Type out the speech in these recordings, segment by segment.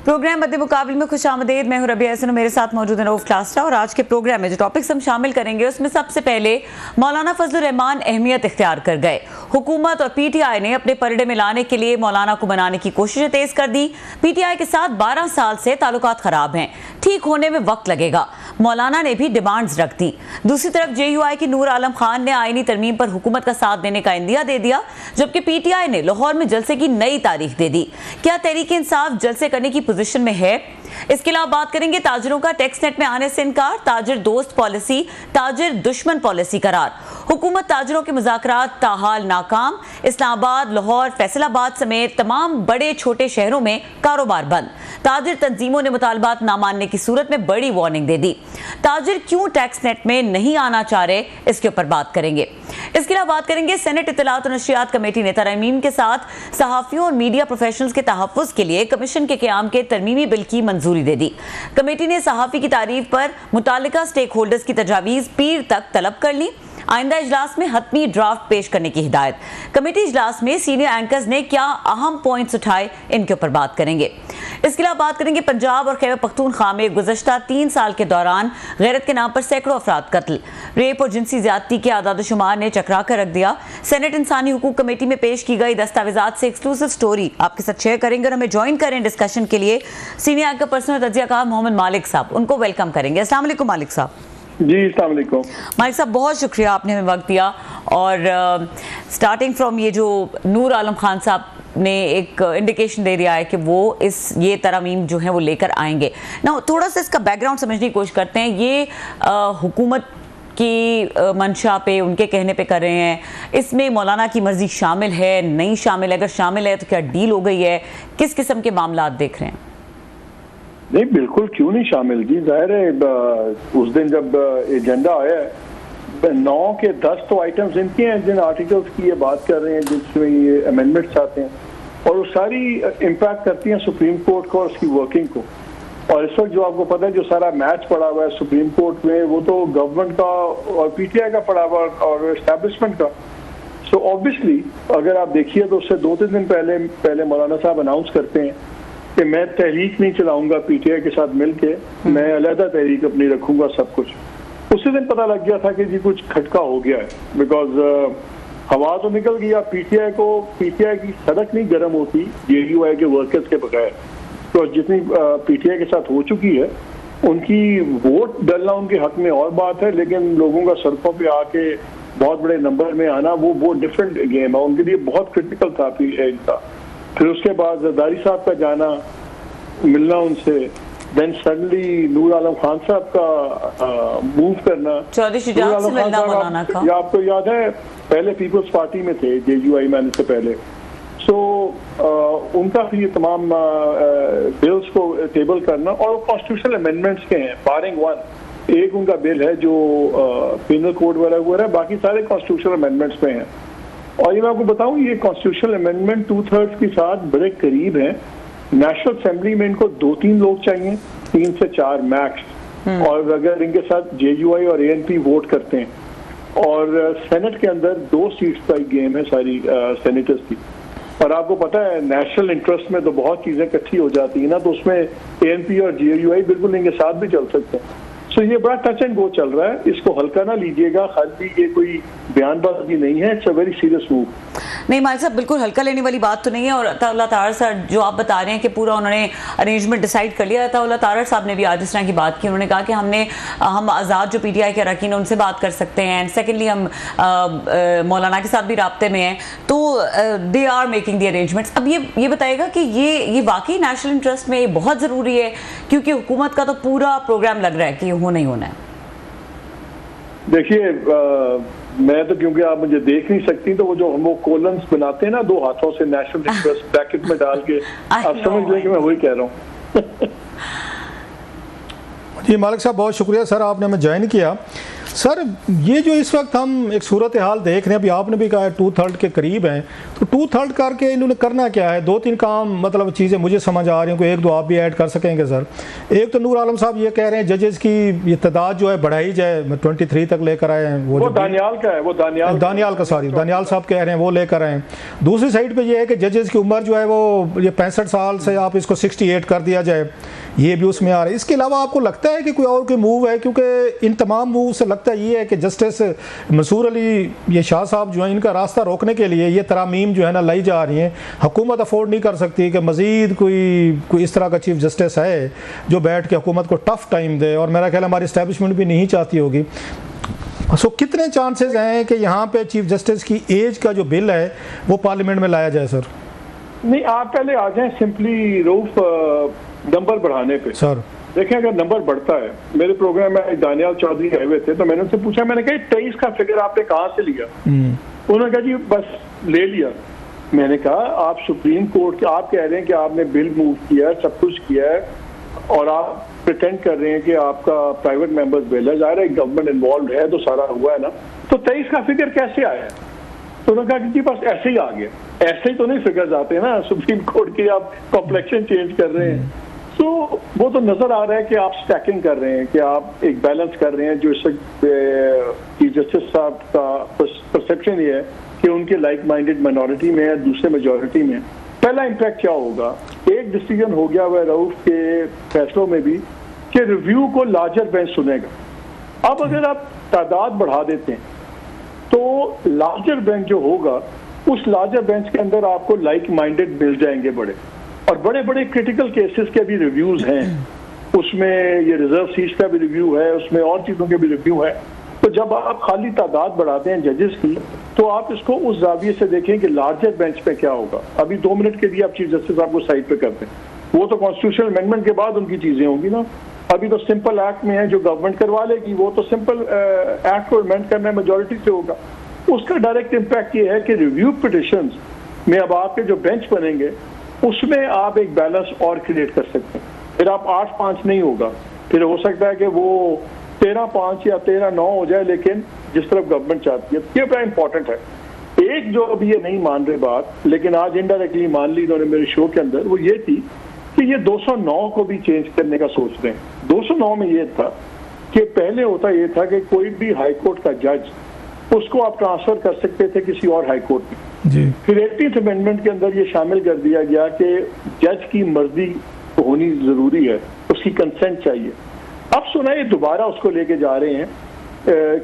Programme मध्य मुकाबले में खुश आमदेद। मैं हूं रबिया हसन, मेरे साथ मौजूद है रऊफ क्लास्टा। और आज के प्रोग्राम में जो टॉपिक्स हम शामिल करेंगे उसमें सबसे पहले मौलाना फजलुर रहमान अहमियत इख्तियार कर गए। हुकूमत और पीटीआई ने अपने परिडे में लाने के लिए मौलाना को बनाने की कोशिशें तेज कर दी। पीटीआई के साथ 12 साल से ताल्लुकात खराब हैं, ठीक होने में वक्त लगेगा। मौलाना ने भी डिमांड्स रख दी। दूसरी तरफ जेयूआई की नूर आलम खान ने आईनी तरमीम पर हुकूमत का साथ देने का इंदिया दे दिया, जबकि पीटीआई ने लाहौर में जलसे की नई तारीख दे दी। क्या तहरीक इंसाफ जलसे करने की पोजीशन में है? इसके अलावा बात करेंगे ताजिरों का टैक्स नेट में आने से इनकार, ताजिर दोस्त पॉलिसी ताजिर दुश्मन पॉलिसी करार। हुकूमत ताजिरों के मुज़ाकरात ताहाल नाकाम। इस्लामाबाद, लाहौर, फैसलाबाद समेत तमाम बड़े छोटे शहरों में कारोबार बंद। ताजिर तंजीमों ने मुतालबात ना मानने की सूरत में बड़ी वार्निंग दे दी। ताजिर क्यों टैक्स नेट में नहीं आना चाह रहे, इसके ऊपर बात करेंगे। इसके अलावा बात करेंगे सेनेट इत्तलात और नशरियात कमेटी ने तरमीम के साथ सहाफ़ियों और मीडिया प्रोफेशनल्स के तहफ़्फ़ुज़ के लिए कमीशन के क़याम के तरमीमी बिल की मंजूरी दे दी। कमेटी ने सहाफ़ी की तारीफ पर मुतालिका स्टेक होल्डर्स की तजावीज़ पीर तक तलब कर ली। आइंदा इजलास में हतमी ड्राफ्ट पेश करने की हिदायत। कमेटी इजलास में सीनियर एंकर्स ने क्या अहम पॉइंट्स उठाए, इनके ऊपर बात करेंगे। इसके अलावा बात करेंगे पंजाब और खैबर पख्तूनख्वा में गुज़श्ता 3 साल के दौरान गैरत के नाम पर सैकड़ों अफराद कत्ल, रेप और जिनसी ज्यादती के आदाद-ओ-शुमार ने चकरा कर रख दिया। सेनेट इंसानी हुकूक कमेटी में पेश की गई दस्तावेजात से एक्सक्लूसिव स्टोरी आपके साथ शेयर करेंगे और हमें ज्वाइन करें डिस्कशन के लिए सीनियर एंकर पर्सन और तज्ज़ियाकार मोहम्मद मालिक साहब, उनको वेलकम करेंगे। अस्सलाम वालेकुम मालिक साहब। जी अस्सलाम वालेकुम। मालिक साहब, बहुत शुक्रिया आपने हमें वक्त दिया। और स्टार्टिंग फ्रॉम ये जो नूर आलम खान साहब ने एक इंडिकेशन दे दिया है कि वो ये तरमीम जो है वो लेकर आएंगे ना, थोड़ा सा इसका बैकग्राउंड समझने की कोशिश करते हैं। ये हुकूमत की मंशा पे, उनके कहने पे कर रहे हैं। इसमें मौलाना की मर्जी शामिल है, नहीं शामिल है? अगर शामिल है तो क्या डील हो गई है? किस किस्म के मामला देख रहे हैं? नहीं, बिल्कुल क्यों नहीं शामिल जी। जाहिर है उस दिन जब एजेंडा आया है 9 के 10 तो आइटम्स इनके हैं जिन आर्टिकल्स की ये बात कर रहे हैं, जिसमें ये अमेंडमेंट्स आते हैं और वो सारी इम्पैक्ट करती हैं सुप्रीम कोर्ट को और उसकी वर्किंग को। और इस वक्त जो आपको पता है जो सारा मैच पड़ा हुआ है सुप्रीम कोर्ट में, वो तो गवर्नमेंट का और पीटीआई का पड़ा हुआ और एस्टेब्लिशमेंट का। सो ऑब्वियसली अगर आप देखिए तो उससे 2-3 दिन पहले मौलाना साहब अनाउंस करते हैं कि मैं तहरीक नहीं चलाऊंगा पीटीआई के साथ मिलके, मैं अलहदा तहरीक अपनी रखूंगा सब कुछ। उसी दिन पता लग गया था कि जी कुछ खटका हो गया है, बिकॉज हवा तो निकल गया। पीटीआई की सड़क नहीं गर्म होती जेयूआई के वर्कर्स के बगैर। तो जितनी पीटीआई के साथ हो चुकी है, उनकी वोट डलना उनके हक में और बात है, लेकिन लोगों का सड़कों पे आके बहुत बड़े नंबर में आना वो डिफरेंट गेम है। उनके लिए बहुत क्रिटिकल था पीटीआई का। फिर उसके बाद जरदारी साहब का जाना, मिलना उनसे, देन सडनली नूर आलम खान साहब का मूव करना। चौधरी शुजात से मिलना मौलाना का, या आपको याद है पहले पीपल्स पार्टी में थे जेयूआई में आने से पहले। सो उनका फिर ये तमाम बिल्स को टेबल करना और कॉन्स्टिट्यूशनल अमेंडमेंट्स के हैं बारिंग वन। एक उनका बिल है जो पिनल कोड वाला हुआ है, बाकी सारे कॉन्स्टिट्यूशनल अमेंडमेंट्स में हैं। और ये मैं आपको बताऊं, ये कॉन्स्टिट्यूशनल अमेंडमेंट 2/3 के साथ बड़े करीब हैं। नेशनल असेंबली में इनको 2-3 लोग चाहिए, 3 से 4 मैक्स। और अगर इनके साथ जेयूआई और एएनपी वोट करते हैं और सेनेट के अंदर 2 सीट्स का गेम है सारी सेनेटर्स की। और आपको पता है नेशनल इंटरेस्ट में तो बहुत चीजें इकट्ठी हो जाती है ना, तो उसमें एएनपी और जेयूआई बिल्कुल इनके साथ भी चल सकते हैं। सो ये बड़ा टच एंड गो चल रहा है, इसको हल्का ना लीजिएगा। खाली ये कोई बयानबाजी नहीं है, it's a very serious move. नहीं मालिक साहब, बिल्कुल हल्का लेने वाली बात तो नहीं है। और अताउल्लाह तारड़ सर जो आप बता रहे हैं कि पूरा उन्होंने अरेंजमेंट डिसाइड कर लिया। अताउल्लाह तारड़ साहब ने भी आज इस तरह की बात की। उन्होंने कहा कि हम आज़ाद जो पीटीआई के अरकान हैं उनसे बात कर सकते हैं। एंड सेकेंडली हम मौलाना के साथ भी राब्ते में हैं, तो they are making the arrangements. अब ये बताएगा कि ये वाकई नेशनल इंटरेस्ट में ये बहुत ज़रूरी है, क्योंकि हुकूमत का तो पूरा प्रोग्राम लग रहा है कि हो नहीं होना है। देखिए मैं तो, क्योंकि आप मुझे देख नहीं सकती, तो वो कॉलम्स बनाते हैं ना 2 हाथों से नेशनल इंटरेस्ट ब्रैकेट में डाल के, आप समझ लें कि मैं वही कह रहा हूँ। जी मालिक साहब, बहुत शुक्रिया सर, आपने हमें ज्वाइन किया। सर ये जो इस वक्त हम एक सूरत हाल देख रहे हैं, अभी आपने भी कहा 2/3 के करीब हैं, तो 2/3 करके इन्होंने करना क्या है? 2-3 काम मतलब चीज़ें मुझे समझ आ रही हैं, कोई 1-2 आप भी ऐड कर सकेंगे सर। एक तो नूर आलम साहब ये कह रहे हैं जजेस की ये तादाद जो है बढ़ाई जाए, 23 तक लेकर आए हैं। वो दानियाल का है, वो दानियाल साहब कह रहे हैं वो लेकर आए। दूसरी साइड पर यह है कि जजेस की उम्र जो है वो ये 65 साल से आप इसको 68 कर दिया जाए, ये भी उसमें आ रहा है। इसके अलावा आपको लगता है कि कोई और कोई मूव है? क्योंकि इन तमाम मूव से लगता ये है कि जस्टिस मंसूर अली ये शाह साहब जो है इनका रास्ता रोकने के लिए ये तरामीम जो है ना लाई जा रही हैं। हुकूमत अफोर्ड नहीं कर सकती कि मज़ीद कोई इस तरह का चीफ जस्टिस है जो बैठ के हुकूमत को टफ टाइम दे, और मेरा ख्याल हमारी इस्टेब्लिशमेंट भी नहीं चाहती होगी। सो कितने चांसेस हैं कि यहाँ पे चीफ जस्टिस की एज का जो बिल है वो पार्लियामेंट में लाया जाए? सर नहीं, आप पहले आ जाएं सिंपली रऊफ नंबर बढ़ाने पे। सर देखें, अगर नंबर बढ़ता है, मेरे प्रोग्राम में दानियाल चौधरी आए हुए थे तो मैंने उनसे पूछा, मैंने कहा 23 का फिगर आपने कहाँ से लिया? उन्होंने कहा जी बस ले लिया। मैंने कहा आप सुप्रीम कोर्ट के, आप कह रहे हैं कि आपने बिल मूव किया है, सब कुछ किया है, और आप प्रिटेंड कर रहे हैं कि आपका प्राइवेट मेंबर्स बिल है, जाहिर है गवर्नमेंट इन्वॉल्व है तो सारा हुआ है ना, तो 23 का फिगर कैसे आया? तो उन्होंने कहा कि जी बस ऐसे ही आ गया। ऐसे ही तो नहीं फिगर्स आते हैं ना, सुप्रीम कोर्ट के आप कॉम्प्लेक्शन चेंज कर रहे हैं। तो वो तो नजर आ रहा है कि आप स्टैकिंग कर रहे हैं, कि आप एक बैलेंस कर रहे हैं। जो चीफ जस्टिस साहब का परसेप्शन ये है कि उनके लाइक माइंडेड माइनॉरिटी में है, दूसरे मेजॉरिटी में। पहला इम्पैक्ट क्या होगा? एक डिसीजन हो गया हुआ रऊफ के फैसलों में भी कि रिव्यू को लार्जर बेंच सुनेगा। अब अगर आप तादाद बढ़ा देते हैं तो लार्जर बेंच जो होगा, उस लार्जर बेंच के अंदर आपको लाइक माइंडेड मिल जाएंगे बड़े, और बड़े बड़े क्रिटिकल केसेस के भी रिव्यूज हैं। उसमें ये रिजर्व सीट्स का भी रिव्यू है, उसमें और चीज़ों के भी रिव्यू है। तो जब आप खाली तादाद बढ़ाते हैं जजेस की, तो आप इसको उस जाविये से देखें कि लार्जर बेंच पे क्या होगा। अभी 2 मिनट के लिए आप चीफ जस्टिस आपको साइड पे करते हैं, वो तो कॉन्स्टिट्यूशनल अमेंडमेंट के बाद उनकी चीज़ें होंगी ना। अभी तो सिंपल एक्ट में है जो गवर्नमेंट करवा लेगी, वो तो सिंपल एक्ट को अमेंड करना मेजॉरिटी से होगा। उसका डायरेक्ट इम्पैक्ट ये है कि रिव्यू पिटिशंस में अब आपके जो बेंच बनेंगे उसमें आप एक बैलेंस और क्रिएट कर सकते हैं। फिर आप 8-5 नहीं होगा, फिर हो सकता है कि वो 13-5 या 13-9 हो जाए, लेकिन जिस तरफ गवर्नमेंट चाहती है। ये बड़ा इंपॉर्टेंट है। एक जो अभी ये नहीं मान रहे बात, लेकिन आज इनडायरेक्टली मान ली इन्होंने मेरे शो के अंदर, वो ये थी कि ये 209 को भी चेंज करने का सोच रहे हैं। 209 में ये था कि पहले होता ये था कि कोई भी हाईकोर्ट का जज, उसको आप ट्रांसफर कर सकते थे किसी और हाईकोर्ट में जी। फिर 18th अमेंडमेंट के अंदर ये शामिल कर दिया गया कि जज की मर्जी होनी जरूरी है, उसकी कंसेंट चाहिए। अब सुना ये दोबारा उसको लेके जा रहे हैं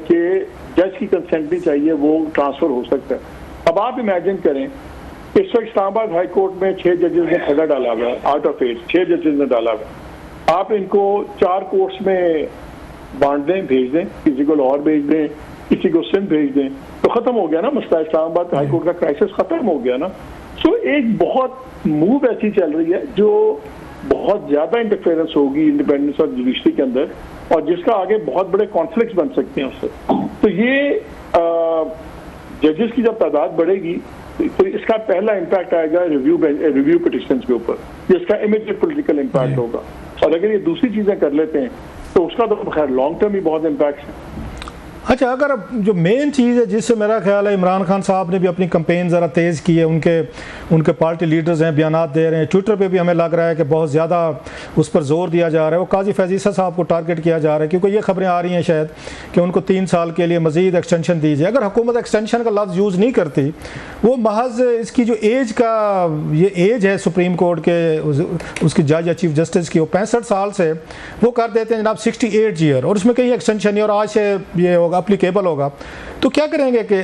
कि जज की कंसेंट भी चाहिए, वो ट्रांसफर हो सकता है। अब आप इमेजिन करें, इस वक्त इस्लामाबाद हाई कोर्ट में 6 जजेस ने खड़ा डाला हुआ, आउट ऑफ 8 6 जजेस ने डाला हुआ। आप इनको 4 कोर्ट्स में बांट दें, भेज दें, किसी को लाहौर भेज दें, किसी को सिंध भेज दें, तो खत्म हो गया ना मसला। इस्लामाबाद हाई कोर्ट का क्राइसिस खत्म हो गया ना। सो एक बहुत मूव ऐसी चल रही है जो बहुत ज्यादा इंटरफेरेंस होगी इंडिपेंडेंस ऑफ जुडिशरी के अंदर, और जिसका आगे बहुत बड़े कॉन्फ्लिक्ट बन सकते हैं उससे। तो ये जजेस की जब तादाद बढ़ेगी तो इसका पहला इम्पैक्ट आएगा रिव्यू पिटिशंस के ऊपर, जिसका इमीडिएट पॉलिटिकल इम्पैक्ट होगा। और अगर ये दूसरी चीजें कर लेते हैं तो उसका तो खैर लॉन्ग टर्म ही बहुत इम्पैक्ट है। अच्छा, अगर जो मेन चीज़ है जिससे मेरा ख्याल है इमरान खान साहब ने भी अपनी कंपेन ज़रा तेज़ की है, उनके पार्टी लीडर्स हैं, बयानात दे रहे हैं, ट्विटर पे भी हमें लग रहा है कि बहुत ज़्यादा उस पर जोर दिया जा रहा है, वो काजी फैज़ ईसा साहब को टारगेट किया जा रहा है, क्योंकि ये खबरें आ रही हैं शायद कि उनको 3 साल के लिए मज़ीद एक्सटेंशन दी जाए। अगर हुकूमत एक्सटेंशन का लफ्ज़ यूज़ नहीं करती, वो महज इसकी जो एज का ये एज है सुप्रीम कोर्ट के उसकी जज या चीफ जस्टिस की, वो 65 साल से वो कर देते हैं जनाब 68 ईयर, और उसमें कहीं एक्सटेंशन नहीं, और आज से ये होगा अप्लीकेबल होगा। तो क्या करेंगे कि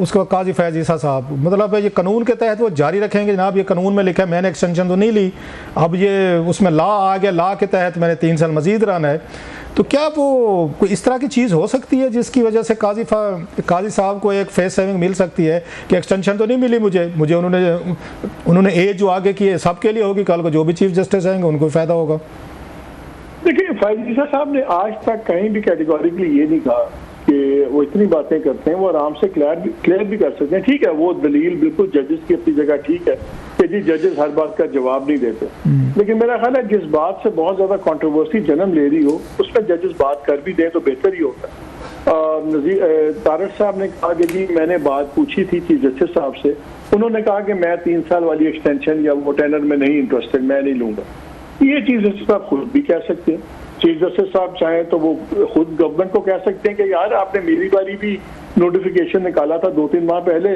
उसको काजी फैज़ ईसा साहब, मतलब ये कानून के तहत वो जारी रखेंगे जनाब, ये कानून में लिखा है, मैंने एक्सटेंशन तो नहीं ली, अब ये उसमें लॉ आ गया, लॉ के तहत मैंने 3 साल मजीद रहना है। तो क्या वो कोई इस तरह की चीज़ हो सकती है जिसकी वजह से काजी साहब को एक फेस सेविंग मिल सकती है कि एक्सटेंशन तो नहीं मिली मुझे उन्होंने एज जो आगे की है सबके लिए होगी, कल को जो भी चीफ जस्टिस आएंगे उनको फ़ायदा होगा। देखिए, फैज़ ईसा साहब ने आज तक कहीं भी कैटेगोरिकली ये नहीं कहा कि वो इतनी बातें करते हैं, वो आराम से क्लियर भी कर सकते हैं। ठीक है, वो दलील बिल्कुल जजेस की अपनी जगह ठीक है कि जी जजेस हर बात का जवाब नहीं देते, लेकिन मेरा ख्याल है जिस बात से बहुत ज्यादा कंट्रोवर्सी जन्म ले रही हो उसमें जजेस बात कर भी दें तो बेहतर ही होता है। तारड़ साहब ने कहा कि जी मैंने बात पूछी थी चीफ जस्टिस साहब से, उन्होंने कहा कि मैं 3 साल वाली एक्सटेंशन या वो टेनर में नहीं इंटरेस्टेड, मैं नहीं लूंगा। ये चीफ जस्टिस साहब खुद भी कह सकते हैं। चीफ जस्टिस साहब चाहें तो वो खुद गवर्नमेंट को कह सकते हैं कि यार आपने मेरी बारी भी नोटिफिकेशन निकाला था 2-3 माह पहले,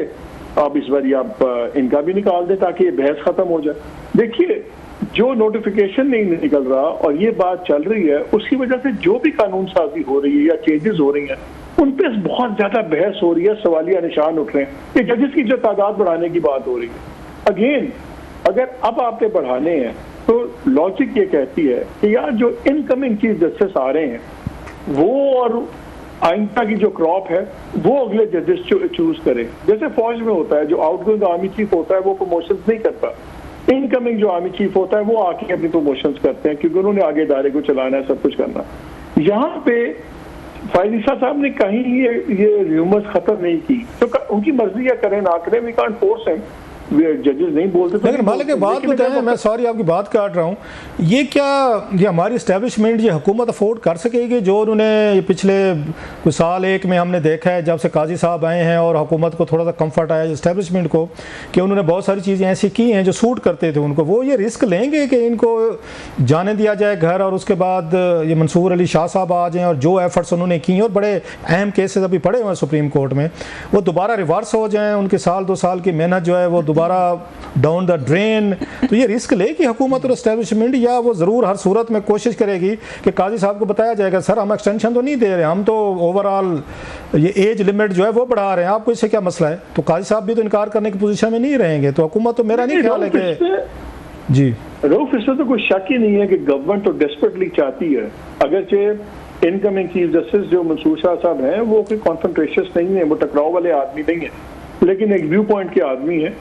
अब इस बारी आप इनका भी निकाल दें ताकि ये बहस खत्म हो जाए। देखिए, जो नोटिफिकेशन नहीं निकल रहा और ये बात चल रही है, उसकी वजह से जो भी कानून साजी हो रही है या चेंजेस हो रही हैं उन पर बहुत ज्यादा बहस हो रही है, सवालिया निशान उठ रहे हैं। ये जजेस की जो तादाद बढ़ाने की बात हो रही है, अगेन अगर अब आपने बढ़ाने हैं तो लॉजिक ये कहती है कि यार जो इनकमिंग चीफ जस्टिस आ रहे हैं वो और आइंदा की जो क्रॉप है वो अगले जजेस चूज करें। जैसे फौज में होता है, जो आउटगोइंग आर्मी चीफ होता है वो प्रमोशन नहीं करता, इनकमिंग जो आर्मी चीफ होता है वो आके अपनी प्रमोशंस करते हैं क्योंकि उन्होंने आगे इदारे को चलाना है, सब कुछ करना। यहाँ पे फायजीसा साहब ने कहीं ये र्यूमर्स खत्म नहीं की, तो उनकी मर्जी या करें ना करें, वी कांट फोर्स हिम, जजेस नहीं बोलते। लेकिन मालिक बात बताएं, मैं सॉरी आपकी बात काट रहा हूँ, ये क्या ये हमारी इस्टेब्लिशमेंट ये हुकूमत अफोर्ड कर सकेगी जो उन्होंने पिछले कुछ साल एक में हमने देखा है जब से काजी साहब आए हैं और हुकूमत को थोड़ा सा कंफर्ट आया इस्टेब्लिशमेंट को कि उन्होंने बहुत सारी चीज़ें ऐसी की हैं जो सूट करते थे उनको, वो ये रिस्क लेंगे कि इनको जाने दिया जाए घर और उसके बाद ये मंसूर अली शाह साहब आ जाएँ और जो एफर्ट्स उन्होंने की और बड़े अहम केसेस अभी पड़े हुए हैं सुप्रीम कोर्ट में वो दोबारा रिवर्स हो जाएँ, उनके 1-2 साल की मेहनत जो है वो दोबारा डाउन द ड्रेन। तो ये रिस्क लेगी हुकूमत और एस्टेब्लिशमेंट, या वो ज़रूर हर सूरत में कोशिश करेगी कि काजी साहब को बताया जाएगा सर हम एक्सटेंशन तो नहीं दे रहे, हम तो ओवरऑल ये एज लिमिट जो है वो बढ़ा रहे हैं, आपको इससे क्या मसला है? तो काजी साहब भी तो इनकार करने की पोजीशन में नहीं रहेंगे। तो हुकूमत तो मेरा नहीं ख्याल है कि जी रऊफ, इसमें तो कोई शक ही नहीं है कि गवर्नमेंट तो डेस्परेटली चाहती है, अगरचे इनकमिंग चीफ जस्टिस जो मंसूर शाह साहब हैं वो कोई कॉन्फ्रंटेशियस नहीं है, वो टकराव वाले आदमी नहीं है, लेकिन एक व्यू पॉइंट के आदमी है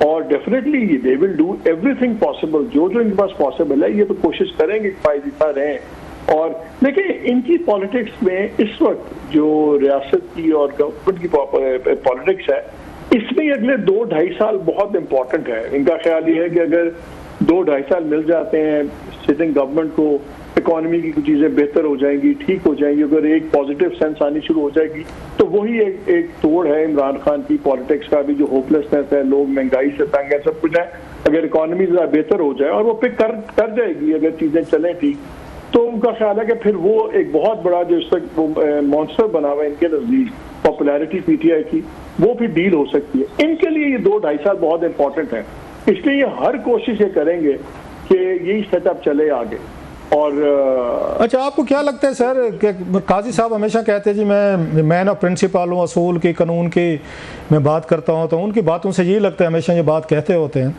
और definitely they will do everything possible, जो जो इनके पास पॉसिबल है ये तो कोशिश करेंगे फायदा रहें। और लेकिन इनकी पॉलिटिक्स में इस वक्त जो रियासत की और गवर्नमेंट की पॉलिटिक्स है इसमें अगले 2-2.5 साल बहुत इंपॉर्टेंट है। इनका ख्याल ये है कि अगर 2-2.5 साल मिल जाते हैं सिटिंग गवर्नमेंट को, इकोनॉमी की कुछ चीज़ें बेहतर हो जाएंगी, ठीक हो जाएंगी, अगर एक पॉजिटिव सेंस आनी शुरू हो जाएगी तो वही एक तोड़ है इमरान खान की पॉलिटिक्स का भी, जो होपलेसनेस है, लोग महंगाई से तंग है, सब कुछ है। अगर इकोनॉमी ज़रा बेहतर हो जाए और वो पिक कर जाएगी अगर चीज़ें चलें ठीक, तो उनका ख्याल है कि फिर वो एक बहुत बड़ा जो इस वक्त मॉन्स्टर बना हुआ है इनके नज़दीक पॉपुलैरिटी पीटीआई की, वो फिर डील हो सकती है। इनके लिए ये 2-2.5 साल बहुत इंपॉर्टेंट है, इसलिए ये हर कोशिश ये करेंगे कि यही सेटअप चले आगे। और अच्छा, आपको क्या लगता है सर कि काजी साहब हमेशा कहते हैं जी मैं मैन ऑफ प्रिंसिपल हूँ, असूल की, कानून की मैं बात करता हूँ, तो उनकी बातों से यही लगता है हमेशा ये बात कहते होते हैं,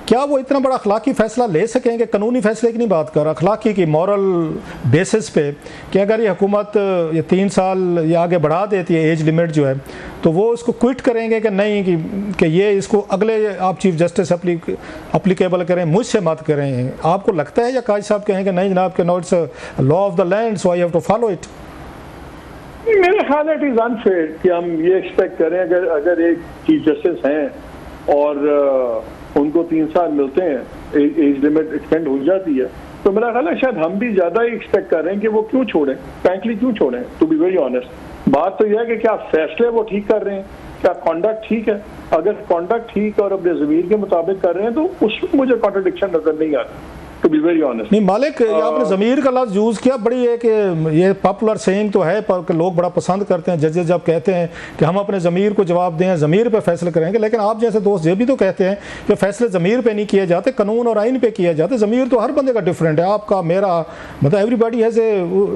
क्या वो इतना बड़ा अखलाकी फ़ैसला ले सकेंगे? कानूनी फ़ैसले की नहीं बात कर, अखलाकी की मॉरल बेसिस पे कि अगर ये हुकूमत ये 3 साल ये आगे बढ़ा देती है एज लिमिट जो है, तो वो इसको क्विट करेंगे कि नहीं कि ये इसको अगले आप चीफ जस्टिस अप्लीकेबल करें, मुझसे मत करें? आपको लगता है या काजी साहब कहेंगे नहीं जनाब के no it's law of the land so I have to follow it? मेरा ख्याल है इट इज अनफेयर कि हम ये एक्सपेक्ट करें अगर एक चीफ जस्टिस हैं और उनको 3 साल मिलते हैं, एज लिमिट एक्सटेंड हो जाती है, तो मेरा ख्याल है शायद हम भी ज्यादा ही एक्सपेक्ट कर रहे हैं कि वो क्यों छोड़ें, फ्रैंकली क्यों छोड़ें। टू बी वेरी ऑनेस्ट, बात तो यह है कि क्या फैसले वो ठीक कर रहे हैं, क्या कॉन्डक्ट ठीक है? अगर कॉन्डक्ट ठीक और अपने ज़मीर के मुताबिक कर रहे हैं तो उसमें मुझे कॉन्ट्रडिक्शन नजर नहीं आता। To be very honest. नहीं मालिक, आपने ज़मीर का लफ्ज़ यूज़ किया, बड़ी है कि ये पॉपुलर सेइंग तो है पर लोग बड़ा पसंद करते हैं जजेस जब कहते हैं कि हम अपने ज़मीर को जवाब दें, ज़मीर पे फैसले करेंगे, लेकिन आप जैसे दोस्त ये भी तो कहते हैं कि फैसले ज़मीर पे नहीं किए जाते, कानून और आइन पे किए जाते। ज़मीर तो हर बंदे का डिफरेंट है, आपका मेरा, मतलब एवरीबॉडी हैज़ ए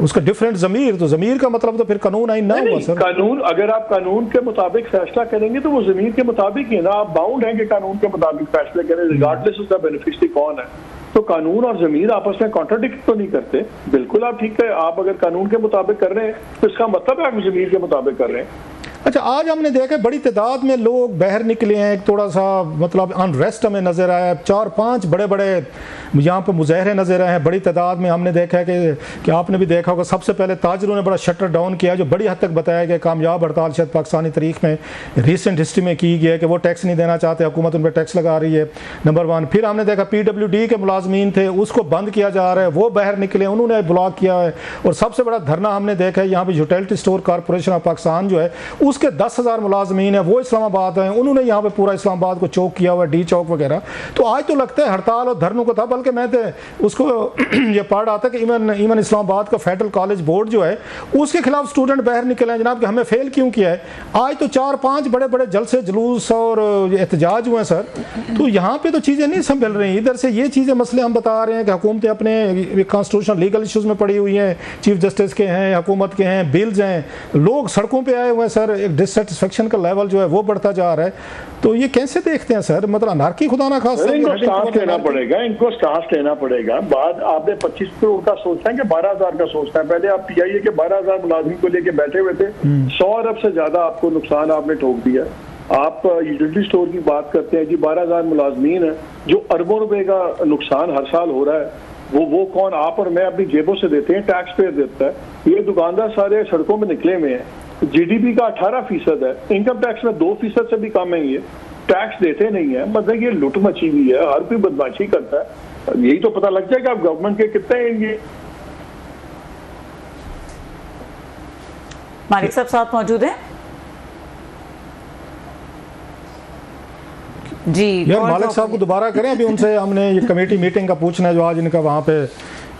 उसका डिफरेंट ज़मीर, तो ज़मीर का मतलब तो फिर कानून आइन ना हुआ सर। कानून, अगर आप कानून के मुताबिक फैसला करेंगे तो वो ज़मीर के मुताबिक ही ना, आप बाउंड हैं कि कानून के मुताबिक फैसले करें रिगार्डलेस उसका बेनिफिशियरी कौन है। तो कानून और ज़मीर आपस में कॉन्ट्राडिक्ट तो नहीं करते। बिल्कुल आप ठीक है, आप अगर कानून के मुताबिक कर रहे हैं तो इसका मतलब है आप ज़मीर के मुताबिक कर रहे हैं। अच्छा, आज हमने देखा बड़ी तादाद में लोग बाहर निकले हैं, थोड़ा सा मतलब अनरेस्ट हमें नज़र आया है, 4-5 बड़े बड़े यहाँ पर मुजाहरे नज़र आए हैं बड़ी तादाद में। हमने देखा है कि आपने भी देखा होगा, सबसे पहले ताजरों ने बड़ा शटर डाउन किया, जो बड़ी हद तक बताया गया कामयाब हड़ताल शायद पाकिस्तानी तारीख में रिसेंट हिस्ट्री में की गई है कि वो टैक्स नहीं देना चाहते, हुकूमत उन पर टैक्स लगा रही है, नंबर 1। फिर हमने देखा PWD के मुलाजमीन थे, उसको बंद किया जा रहा है, वो बाहर निकले, उन्होंने ब्लॉक किया है। और सबसे बड़ा धरना हमने देखा है यहाँ पर utility store corporation of Pakistan जो है, उसके 10,000 मुलाजमीन है, वो इस्लामाबाद हैं, उन्होंने यहाँ पे पूरा इस्लामाबाद को चौक किया हुआ है, D चौक वगैरह। तो आज तो लगता है हड़ताल और धरनों को था, बल्कि मैं तो उसको ये पढ़ रहा था कि इवन इस्लामाबाद का फेडरल कॉलेज बोर्ड जो है, उसके खिलाफ स्टूडेंट बाहर निकले हैं जनाब कि हमें फेल क्यों किया है। आज तो 4-5 बड़े बड़े जलसे जुलूस और एहतजाज हुए हैं सर। तो यहाँ पे तो चीज़ें नहीं संभल रही, इधर से ये चीज़ें मसले हम बता रहे हैं कि हुकूमतें अपने कॉन्स्टिट्यूशनल लीगल इशूज़ में पड़ी हुई हैं, चीफ जस्टिस के हैं, हुकूमत के हैं, बिल्स हैं, लोग सड़कों पर आए हुए हैं सर, एक डिससेटिस्फेक्शन का लेवल जो है वो बढ़ता जा रहा है। तो ये कैसे देखते हैं सर, मतलब अनार्की खुदा ना खास इनको स्टांस लेना पड़ेगा, इनको स्टांस लेना पड़ेगा। बाद आपने 25 करोड़ का सोचना है कि 12,000 का सोचना है। पहले आप PIA के 12,000 मुलाजिम को लेके बैठे हुए थे, 100 अरब से ज्यादा आपको नुकसान आपने ठोक दिया। आप यूटिलिटी स्टोर की बात करते हैं जी, 12,000 मुलाजमीन है, जो अरबों रुपए का नुकसान हर साल हो रहा है, वो कौन, आप और मैं अपनी जेबों से देते हैं, टैक्स पेयर देता है। ये दुकानदार सारे सड़कों में निकले हुए हैं। GDP का 18% है, इनकम टैक्स में 2% से भी कम है, ये टैक्स देते नहीं है। मतलब ये लुट मची हुई है, हर कोई बदमाशी करता है। यही तो पता लग जाएगा आप गवर्नमेंट के कितने हैं ये। मालिक साहब मौजूद हैं जी? यार मालिक साहब को दोबारा करें, अभी उनसे हमने ये कमेटी मीटिंग का पूछना है जो आज इनका वहाँ पे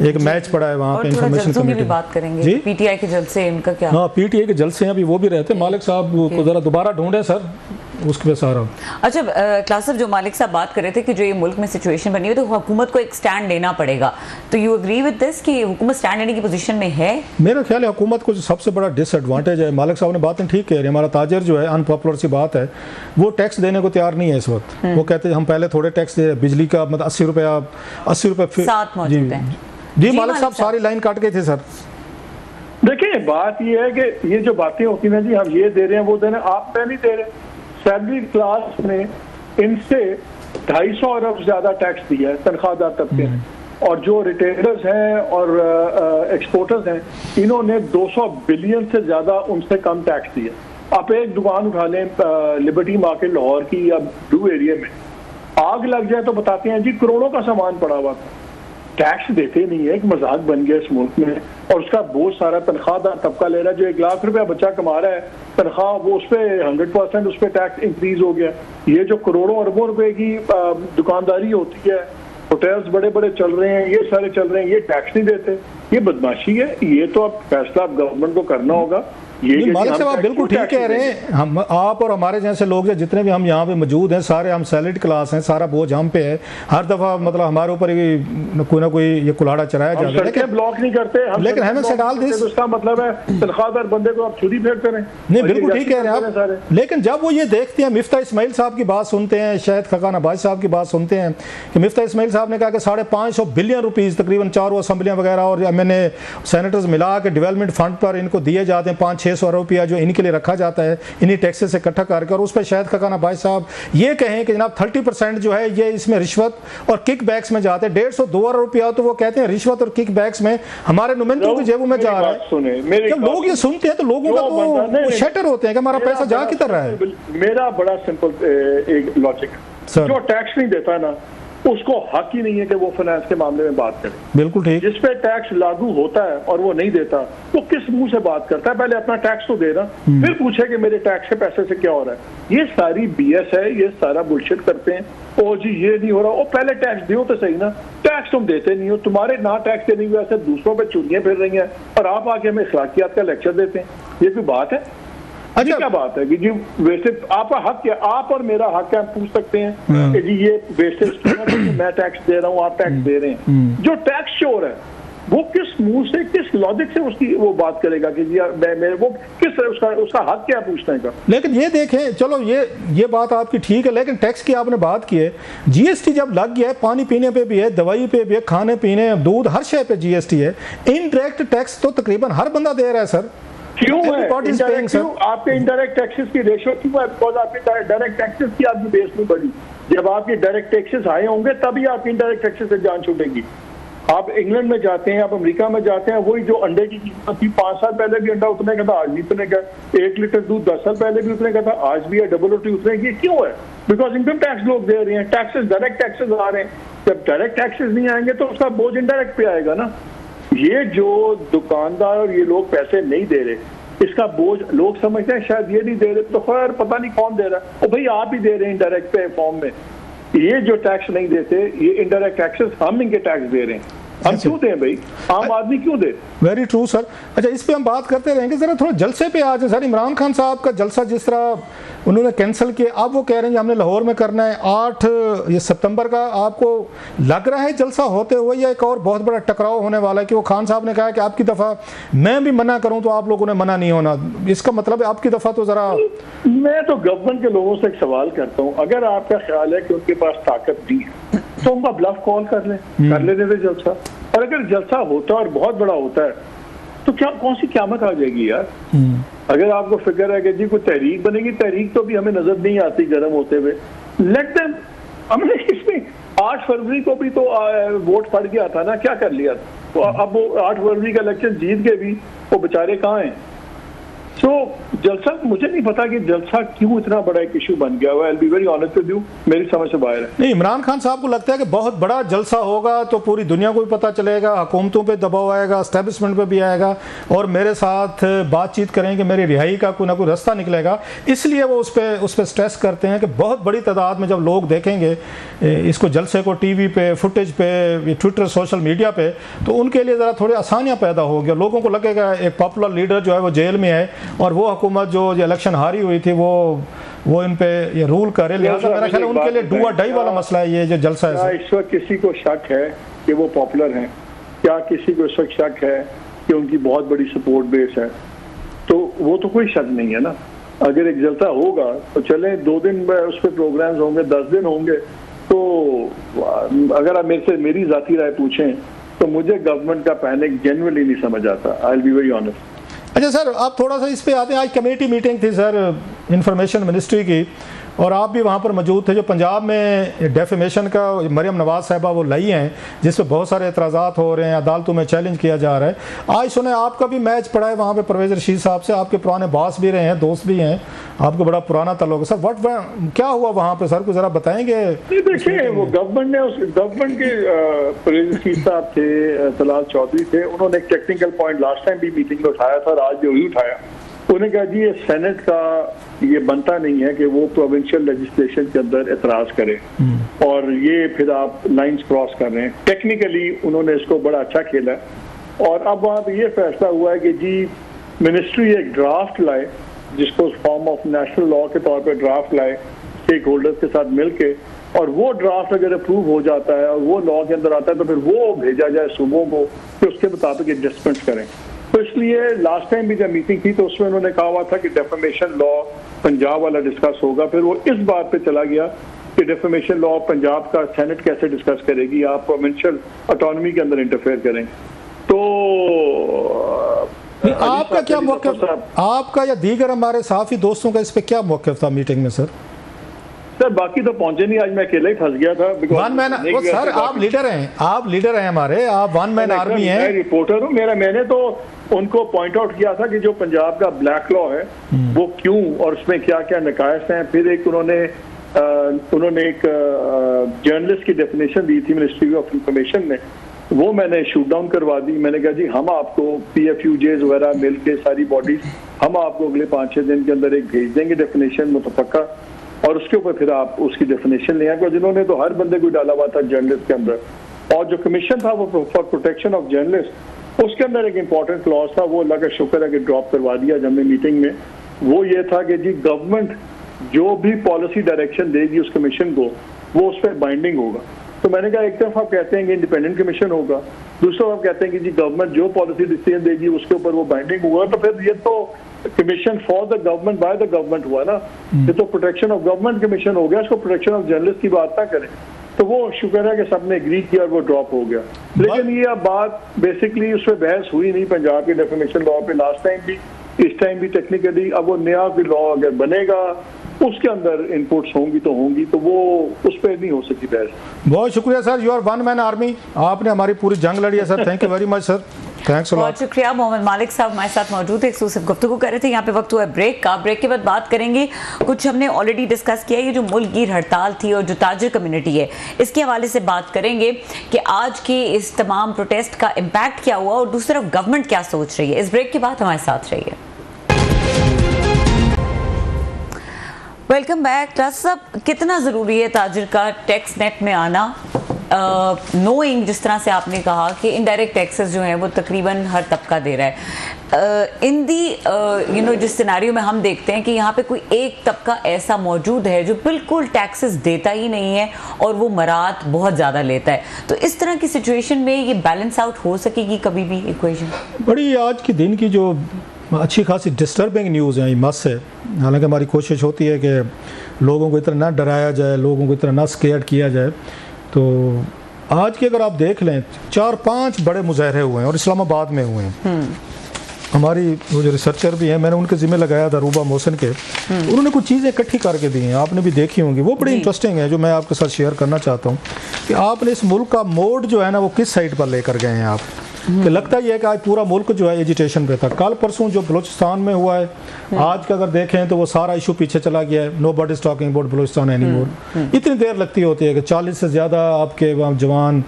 एक मैच पड़ा है, वहाँ पे इंफॉर्मेशन कमेटी भी बात करेंगे। PTI के जलसे इनका क्या? हाँ, PTI के जलसे हैं अभी, वो भी रहते हैं। मालिक साहब को जरा दोबारा ढूंढे सर, उसके पे सारा। अच्छा क्लास साहब, जो मालिक साहब बात कर रहे थे कि जो ये मुल्क में सिचुएशन बनी है तो हुकूमत को एक स्टैंड लेना पड़ेगा, तो यू एग्री विद दिस कि हुकूमत स्टैंड लेने की पोजीशन में है? मेरा ख्याल है हुकूमत को जो सबसे बड़ा डिसएडवांटेज है, मालिक साहब ने बातें ठीक कह रहे हैं, हमारा ताजर जो है, अनपॉपुलर सी बात है, वो टैक्स देने को तैयार नहीं है इस वक्त। वो कहते हैं हम पहले थोड़े टैक्स दे, बिजली का मतलब 80 रुपये साथ मौजूद है। जी मालिक साहब सारी लाइन काट गए थे सर। देखिए बात ये है कि ये जो बातें होती हैं जी, हम ये दे रहे हैं वो दे रहे हैं, आप पे नहीं दे रहे। सैलरी क्लास ने इनसे 250 अरब ज्यादा टैक्स दिया है, तनख्वाहदार तबके ने, और जो रिटेलर्स हैं और एक्सपोर्टर्स हैं, इन्होंने 200 बिलियन से ज्यादा उनसे कम टैक्स दिया। आप एक दुकान उठा लें लिबर्टी मार्केट लाहौर की या ब्लू एरिया में, आग लग जाए तो बताते हैं जी करोड़ों का सामान पड़ा हुआ था। टैक्स देते नहीं है, एक मजाक बन गया इस मुल्क में, और उसका बहुत सारा तनख्वाहदार तबका ले रहा है। जो 1 लाख रुपया बच्चा कमा रहा है तनख्वाह, वो उस पर 100% उस पर टैक्स इंक्रीज हो गया। ये जो करोड़ों अरबों रुपए की दुकानदारी होती है, होटल्स बड़े बड़े चल रहे हैं, ये सारे चल रहे हैं, ये टैक्स नहीं देते, ये बदमाशी है। ये तो अब फैसला गवर्नमेंट को करना होगा। ये मालिक साहब आप बिल्कुल ठीक कह रहे हैं। हम आप और हमारे जैसे लोग हैं जितने भी हम यहाँ पे मौजूद हैं, सारे हम सैलरीड क्लास हैं, सारा बोझ हम पे है। हर दफा मतलब हमारे ऊपर कोई ना कोई ये कुल्हाड़ा चढ़ाया जाता है, लेकिन ब्लॉक नहीं करते हम, लेकिन हमें से डाल दिस उसका मतलब है तनख्वाहदार बंदे को आप छुरी फेरते रहे। नहीं, बिल्कुल ठीक कह रहे हैं आप। लेकिन जब वो ये देखते हैं, मिफ्ता इस्माइल साहब की बात सुनते हैं, शायद खकान अब्बास साहब की बात सुनते हैं कि मिफ्ता इस्माइल साहब ने कहा कि 550 बिलियन रुपीज़ तकरीबन 4 असेंबलियाँ वगैरह और मैंने सेनेटर्स मिला के डेवलपमेंट फंड पर इनको दिए जाते हैं, 500-600 अरब रुपया जो इनके लिए रखा जाता है, इन्हीं टैक्सेस से इकट्ठा करके। और उस पर शायद खकान अब्बास साहब ये कहें कि जनाब 30% जो है ये इसमें रिश्वत और किक बैक्स में जाते हैं। 150-2 अरब रुपया तो वो कहते हैं रिश्वत और किक बैक्स में हमारे नुमाइंदों की जेबों में जा रहा है। जब लोग ये सुनते हैं तो लोगों का तो शटर होते हैं कि हमारा पैसा जा किधर रहा है। मेरा बड़ा सिंपल एक लॉजिक है, जो टैक्स नहीं देता ना उसको हक ही नहीं है कि वो फाइनेंस के मामले में बात करे। बिल्कुल ठीक। जिस पे टैक्स लागू होता है और वो नहीं देता, वो किस मुंह से बात करता है? पहले अपना टैक्स तो देना, फिर पूछे कि मेरे टैक्स के पैसे से क्या हो रहा है। ये सारी BS है, ये सारा बुलशिट करते हैं। ओ जी ये नहीं हो रहा, ओ पहले टैक्स दो तो सही ना। टैक्स तुम देते नहीं हो, तुम्हारे ना टैक्स देने की वजह से दूसरों पे चुनियां फिर रही हैं, और आप आके हमें अखलाकियात का लेक्चर देते हैं। ये कोई बात है? अच्छा क्या बात है कि जी वैसे आपका हक क्या, आप और मेरा हक है, हम पूछ सकते हैं कि जी ये वेस्टेज मैं टैक्स दे रहा हूँ, आप टैक्स दे रहे हैं। जो टैक्स चोर है वो किस मुंह से, किस लॉजिक से उसकी वो बात करेगा कि जी वो किस उसका हक क्या पूछने का? लेकिन ये देखें, चलो ये बात आपकी ठीक है, लेकिन टैक्स की आपने बात की है, GST जब लग गया है, पानी पीने पे भी है, दवाई पे भी है, खाने पीने, दूध, हर शय पे GST है। इनडायरेक्ट टैक्स तो तकरीबन हर बंदा दे रहा है सर। क्यों है क्यों आपके इनडायरेक्ट टैक्सेस की रेशो क्यों है? बिकॉज आपके डायरेक्ट टैक्सेस की आपकी बेस नहीं बढ़ी। जब आपके डायरेक्ट टैक्सेस आए होंगे तभी आपकी इनडायरेक्ट टैक्सेस से जान छूटेगी। आप इंग्लैंड में जाते हैं, आप अमेरिका में जाते हैं, वही जो अंडे की कीमत थी 5 साल पहले भी अंडा उतने का था, आज भी उतने का। 1 लीटर दूध 10 साल पहले भी उतने का था, आज भी है डबल रोटी उतने की। क्यों है? बिकॉज इनकम टैक्स लोग दे रहे हैं, टैक्सेस डायरेक्ट टैक्सेस आ रहे हैं। जब डायरेक्ट टैक्सेस नहीं आएंगे तो उसका बोझ इनडायरेक्ट पे आएगा ना। ये जो दुकानदार और ये लोग पैसे नहीं दे रहे, इसका बोझ लोग समझते हैं शायद ये नहीं दे रहे, तो खैर पता नहीं कौन दे रहा है। और भाई आप ही दे रहे हैं इनडायरेक्ट पे फॉर्म में। ये जो टैक्स नहीं देते, ये इनडायरेक्ट टैक्सेस हम इनके टैक्स दे रहे हैं। हम क्यों दें भाई? आम आदमी क्यों दे? Very true sir. अच्छा, इस पे हम बात करते रहेंगे, जरा थोड़ा जलसे पे आ जाए सर। इमरान खान साहब का जलसा जिस तरह उन्होंने कैंसिल किया, अब वो कह रहे हैं हमने लाहौर में करना है 8 सितंबर का। आपको लग रहा है जलसा होते हुए या एक और बहुत बड़ा टकराव होने वाला है? कि वो खान साहब ने कहा कि आपकी दफ़ा मैं भी मना करूं तो आप लोगों ने मना नहीं होना, इसका मतलब है आपकी दफ़ा तो ज़रा। मैं तो गवर्नमेंट के लोगों से एक सवाल करता हूँ, अगर आपका ख्याल है कि उनके पास ताकत नहीं है तो उनका ब्लफ कॉल कर लेते थे जलसा। और अगर जलसा होता है और बहुत बड़ा होता है तो क्या कौन सी क़यामत आ जाएगी यार? अगर आपको फिक्र है कि जी कोई तहरीक बनेगी, तहरीक तो भी हमें नजर नहीं आती गर्म होते हुए। Let them. हमने इसमें 8 फरवरी को भी तो वोट पड़ गया था ना, क्या कर लिया? तो अब वो 8 फरवरी का इलेक्शन जीत के भी वो बेचारे कहाँ हैं? तो जलसा, मुझे नहीं पता कि जलसा क्यों इतना बड़ा एक इशू बन गया हुआ है। I'll be very honest with you, मेरी समझ से बाहर है। नहीं, इमरान खान साहब को लगता है कि बहुत बड़ा जलसा होगा तो पूरी दुनिया को भी पता चलेगा, हुकूमतों पे दबाव आएगा, एस्टेब्लिशमेंट पे भी आएगा और मेरे साथ बातचीत करेंगे, मेरी रिहाई का कोई ना कोई रास्ता निकलेगा। इसलिए वो उस पर स्ट्रेस करते हैं कि बहुत बड़ी तादाद में जब लोग देखेंगे इसको जलसे को टीवी पे, फुटेज पे, ट्विटर, सोशल मीडिया पे, तो उनके लिए ज़रा थोड़ी आसानियाँ पैदा होगी। लोगों को लगेगा एक पॉपुलर लीडर जो है वो जेल में है और वो हुकूमत जो इलेक्शन हारी हुई थी वो इन पे ये रूल करे। लिहाजा मेरा ख्याल है उनके लिए डू और डाई वाला मसला है ये जो जलसा है। इस वक्त किसी को शक है कि वो पॉपुलर हैं? क्या किसी को इस वक्त शक है कि उनकी बहुत बड़ी सपोर्ट बेस है? तो वो तो कोई शक नहीं है ना। अगर एक जलसा होगा तो चले 2 दिन उस पर प्रोग्राम्स होंगे, 10 दिन होंगे। तो अगर आप मेरे से मेरी जाती राय पूछें तो मुझे गवर्नमेंट का पैनिक जेन्युइनली नहीं समझ आता। I will be very honest. अच्छा सर, आप थोड़ा सा इस पे आते हैं। आज कमेटी मीटिंग थी सर इंफॉर्मेशन मिनिस्ट्री की और आप भी वहाँ पर मौजूद थे। जो पंजाब में डेफेमेशन का मरियम नवाज साहिबा वो लाई हैं जिस पर बहुत सारे एतराज़ात हो रहे हैं, अदालतों में चैलेंज किया जा रहा है। आज सुने आपका भी मैच पड़ा है वहाँ पे परवेज़ रशीद साहब से, आपके पुराने बॉस भी रहे हैं, दोस्त भी हैं, आपको बड़ा पुराना ताल्लुक है सर। क्या हुआ वहाँ पे सर, को ज़रा बताएंगे? देखिए, वो गवर्नमेंट के परवेज़ रशीद साहब थे, तलाल चौधरी थे, उन्होंने एक टेक्निकल पॉइंट लास्ट टाइम भी मीटिंग में उठाया था, आज भी वही उठाया। उन्होंने कहा जी ये सेनेट का ये बनता नहीं है कि वो प्रोविंशियल लेजिस्लेशन के अंदर एतराज करे और ये फिर आप लाइंस क्रॉस कर रहे हैं। टेक्निकली उन्होंने इसको बड़ा अच्छा खेला और अब वहाँ पे ये फैसला हुआ है कि जी मिनिस्ट्री एक ड्राफ्ट लाए जिसको फॉर्म ऑफ नेशनल लॉ के तौर पर ड्राफ्ट लाए स्टेक होल्डर्स के साथ मिलके, और वो ड्राफ्ट अगर अप्रूव हो जाता है और वो लॉ के अंदर आता है तो फिर वो भेजा जाए सूबों को कि उसके मुताबिक एडजस्टमेंट्स करें। तो इसलिए लास्ट टाइम भी जब मीटिंग थी तो उसमें उन्होंने कहा हुआ था कि डेफेमेशन लॉ पंजाब वाला डिस्कस होगा। फिर वो इस बात पे चला गया कि डेफेमेशन लॉ पंजाब का सेनेट कैसे डिस्कस करेगी, आप प्रोविंशियल ऑटोनॉमी के अंदर इंटरफेयर करें। तो आपका क्या मौक़िफ़, आपका या दीगर हमारे साथी दोस्तों का इस पे क्या मौक़िफ़ था मीटिंग में सर? सर बाकी तो पहुंचे नहीं, आज मैं अकेले ही फंस गया था। वन मैन, सर आप लीडर हैं, आप लीडर हैं हमारे, आप वन मैन आर्मी हैं। मैं रिपोर्टर हूँ। मैंने तो उनको पॉइंट आउट किया था कि जो पंजाब का ब्लैक लॉ है वो क्यों और उसमें क्या क्या नकायस हैं। फिर एक उन्होंने एक जर्नलिस्ट की डेफिनेशन दी थी मिनिस्ट्री ऑफ इंफॉर्मेशन में, वो मैंने शूट डाउन करवा दी। मैंने कहा जी हम आपको PFUJs वगैरह मिल के सारी बॉडीज हम आपको अगले 5-6 दिन के अंदर एक भेज देंगे डेफिनेशन मुतफक्का, और उसके ऊपर फिर आप उसकी डेफिनेशन ले आएंगे। जिन्होंने तो हर बंदे को डाला हुआ था जर्नलिस्ट के अंदर, और जो कमीशन था वो फॉर प्रोटेक्शन ऑफ जर्नलिस्ट, उसके अंदर एक इंपॉर्टेंट क्लॉज था, वो अल्लाह का शुक्र है कि ड्रॉप करवा दिया जब मैं मीटिंग में। वो ये था कि जी गवर्नमेंट जो भी पॉलिसी डायरेक्शन देगी उस कमीशन को वो उस पर बाइंडिंग होगा। तो मैंने कहा एक तरफ आप कहते हैं कि इंडिपेंडेंट कमीशन होगा, दूसरा आप कहते हैं कि जी गवर्नमेंट जो पॉलिसी डिसीजन देगी उसके ऊपर वो बाइंडिंग होगा, तो फिर ये तो commission for the government by the government हुआ ना, ये तो प्रोटेक्शन ऑफ गवर्नमेंट कमीशन हो गया। इसको प्रोटेक्शन ऑफ जर्नलिस्ट की बात ना करें। तो वो शुक्र है कि सबने एग्री किया और वो ड्रॉप हो गया। लेकिन ये अब बात बेसिकली उस पर बहस हुई नहीं पंजाब के डेफिनेशन लॉ पे। लास्ट टाइम भी इस टाइम भी टेक्निकली अब वो नया भी लॉ अगर बनेगा उसके अंदर इनपुट्स होंगी तो वो उस पर नहीं हो सकी बहस। बहुत शुक्रिया sir, you are one man army, आपने हमारी पूरी जंग लड़ी है sir, thank you very much sir, thanks a lot. बहुत शुक्रिया। मोहम्मद मालिक साहब हमारे साथ मौजूद है, एक्सक्लूसिव गुफ्तगू कर रहे थे। यहाँ पे वक्त हुआ है ब्रेक का, ब्रेक के बाद बात करेंगे, कुछ हमने ऑलरेडी डिस्कस किया, ये जो मुल्कगीर हड़ताल थी और जो ताजिर कम्युनिटी है इसके हवाले से बात करेंगे कि आज के इस तमाम प्रोटेस्ट का इम्पैक्ट क्या हुआ और दूसरी तरफ गवर्नमेंट क्या सोच रही है। इस ब्रेक के बाद हमारे साथ रहिए। Welcome back. क्लास साहब, कितना ज़रूरी है ताजिर का टैक्स नेट में आना, नोइंग जिस तरह से आपने कहा कि इनडायरेक्ट टैक्सेस जो हैं वो तकरीबन हर तबका दे रहा है, इन दी जिस सिनेरियो में हम देखते हैं कि यहाँ पे कोई एक तबका ऐसा मौजूद है जो बिल्कुल टैक्सेस देता ही नहीं है और वो मरात बहुत ज़्यादा लेता है, तो इस तरह की सिचुएशन में ये बैलेंस आउट हो सकेगी कभी भी इक्वेशन? बड़ी आज के दिन की जो अच्छी खासी डिस्टर्बिंग न्यूज़ है, ये मस है। हालांकि हमारी कोशिश होती है कि लोगों को इतना ना डराया जाए, लोगों को इतना ना स्केयर्ड किया जाए। तो आज के अगर आप देख लें 4-5 बड़े मुजाहरे हुए हैं और इस्लामाबाद में हुए हैं। हमारी वो जो रिसर्चर भी हैं, मैंने उनके ज़िम्मे लगाया था रूबा मोहसिन के, उन्होंने कुछ चीज़ें इकट्ठी करके दी हैं, आपने भी देखी होंगी, वो बड़ी इंटरेस्टिंग है, जो मैं आपके साथ शेयर करना चाहता हूँ कि आपने इस मुल्क का मोड जो है ना वो किस साइड पर लेकर गए हैं आप। कि लगता ही है कि आज पूरा मुल्क जो है एजिटेशन पे था। कल परसों जो बलूचिस्तान में हुआ है, आज का अगर देखें तो वो सारा इशू पीछे चला गया है, nobody is talking about Balochistan any more. इतनी देर लगती होती है कि 40 से ज़्यादा आपके वहाँ जवान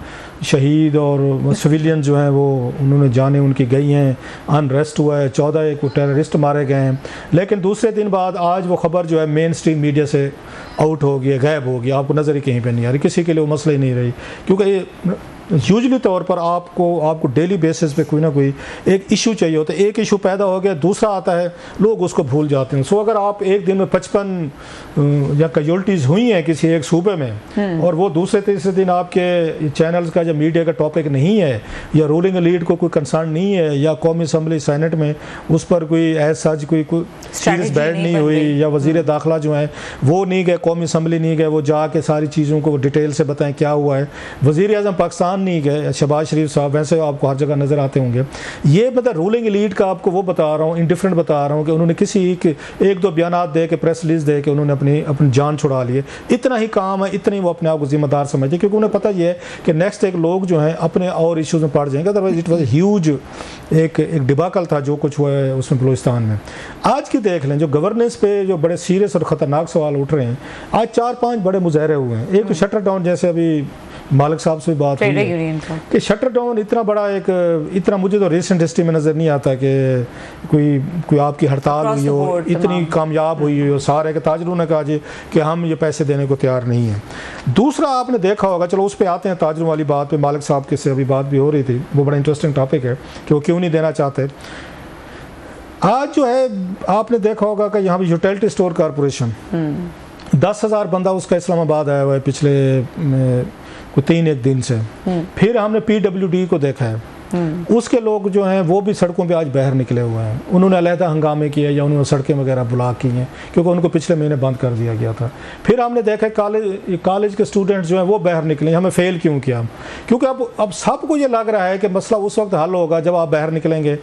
शहीद और सिविलियन जो हैं वो उन्होंने जाने उनकी गई हैं, अनरेस्ट हुआ है, 14 को टेररिस्ट मारे गए हैं। लेकिन दूसरे दिन बाद आज वो खबर जो है मेन स्ट्रीम मीडिया से आउट हो गई, गायब हो गई, आपको नज़र ही कहीं पे नहीं आ रही, किसी के लिए वो मसला ही नहीं रही। क्योंकि ये यूजली तौर पर आपको डेली बेसिस पे कोई ना कोई एक इशू चाहिए होता है, एक इशू पैदा हो गया दूसरा आता है, लोग उसको भूल जाते हैं। सो अगर आप एक दिन में 55 या कैजुअल्टीज़ हुई हैं किसी एक सूबे में और वो दूसरे तीसरे दिन आपके चैनल्स का या मीडिया का टॉपिक नहीं है या रूलिंग लीड को कोई कंसर्न नहीं है या कौमी असम्बली सेनेट में उस पर कोई ऐसा कोई सीरियस बैड नहीं हुई या वज़ीर दाखिला जो हैं वो नहीं गए, कौमी असम्बली नहीं गए, वो जाके सारी चीज़ों को डिटेल से बताएं क्या हुआ है, वज़ीर आज़म पाकिस्तान नहीं गए, शहबाज शरीफ साहब वैसे आपको हर जगह नज़र आते होंगे। ये मतलब रूलिंग लीड का आपको वो बता रहा हूँ, इंडिफरेंट बता रहा हूँ कि उन्होंने किसी एक दो बयानात दे के प्रेस रिलीज दे के उन्होंने अपनी जान छुड़ा ली है। इतना ही काम है, इतना ही वो अपने आप को जिम्मेदार समझते, क्योंकि उन्हें पता ये है कि नेक्स्ट एक लोग जो हैं अपने और इशूज़ में पड़ जाएंगे। अदरवाइज इट वॉज ह्यूज एक डिबाकल था जो कुछ हुआ है उसमें बलूचिस्तान में। आज की देख लें जो गवर्नेंस पे जो बड़े सीरियस और ख़तरनाक सवाल उठ रहे हैं, आज 4-5 बड़े मुजाहरे हुए हैं। एक तो शटर डाउन, जैसे अभी मालिक साहब से बात हुई है कि शटर डाउन इतना बड़ा इतना मुझे तो रिसेंट हिस्ट्री में नज़र नहीं आता कि कोई आपकी हड़ताल हुई हो इतनी कामयाब हुई हो, सारे के ताजरों ने कहा जी कि हम ये पैसे देने को तैयार नहीं हैं। दूसरा आपने देखा होगा, चलो उस पर आते हैं ताजरों वाली बात पे, मालिक साहब के से अभी बात भी हो रही थी, वो बड़ा इंटरेस्टिंग टॉपिक है कि वो क्यों नहीं देना चाहते। आज जो है आपने देखा होगा कि यहाँ पर यूटिलिटी स्टोर कॉरपोरेशन 10,000 बंदा उसका इस्लामाबाद आया हुआ है पिछले 3-1 दिन से। फिर हमने PWD को देखा है, उसके लोग जो हैं वो भी सड़कों पे आज बाहर निकले हुए हैं, उन्होंने अलहदा हंगामे किए या उन्होंने सड़कें वगैरह ब्लॉक की हैं क्योंकि उनको पिछले महीने बंद कर दिया गया था। फिर हमने देखा कॉलेज के स्टूडेंट्स जो हैं वो बाहर निकले, हमें फेल क्यों किया, क्योंकि अब सबको ये लग रहा है कि मसला उस वक्त हल होगा जब आप बाहर निकलेंगे,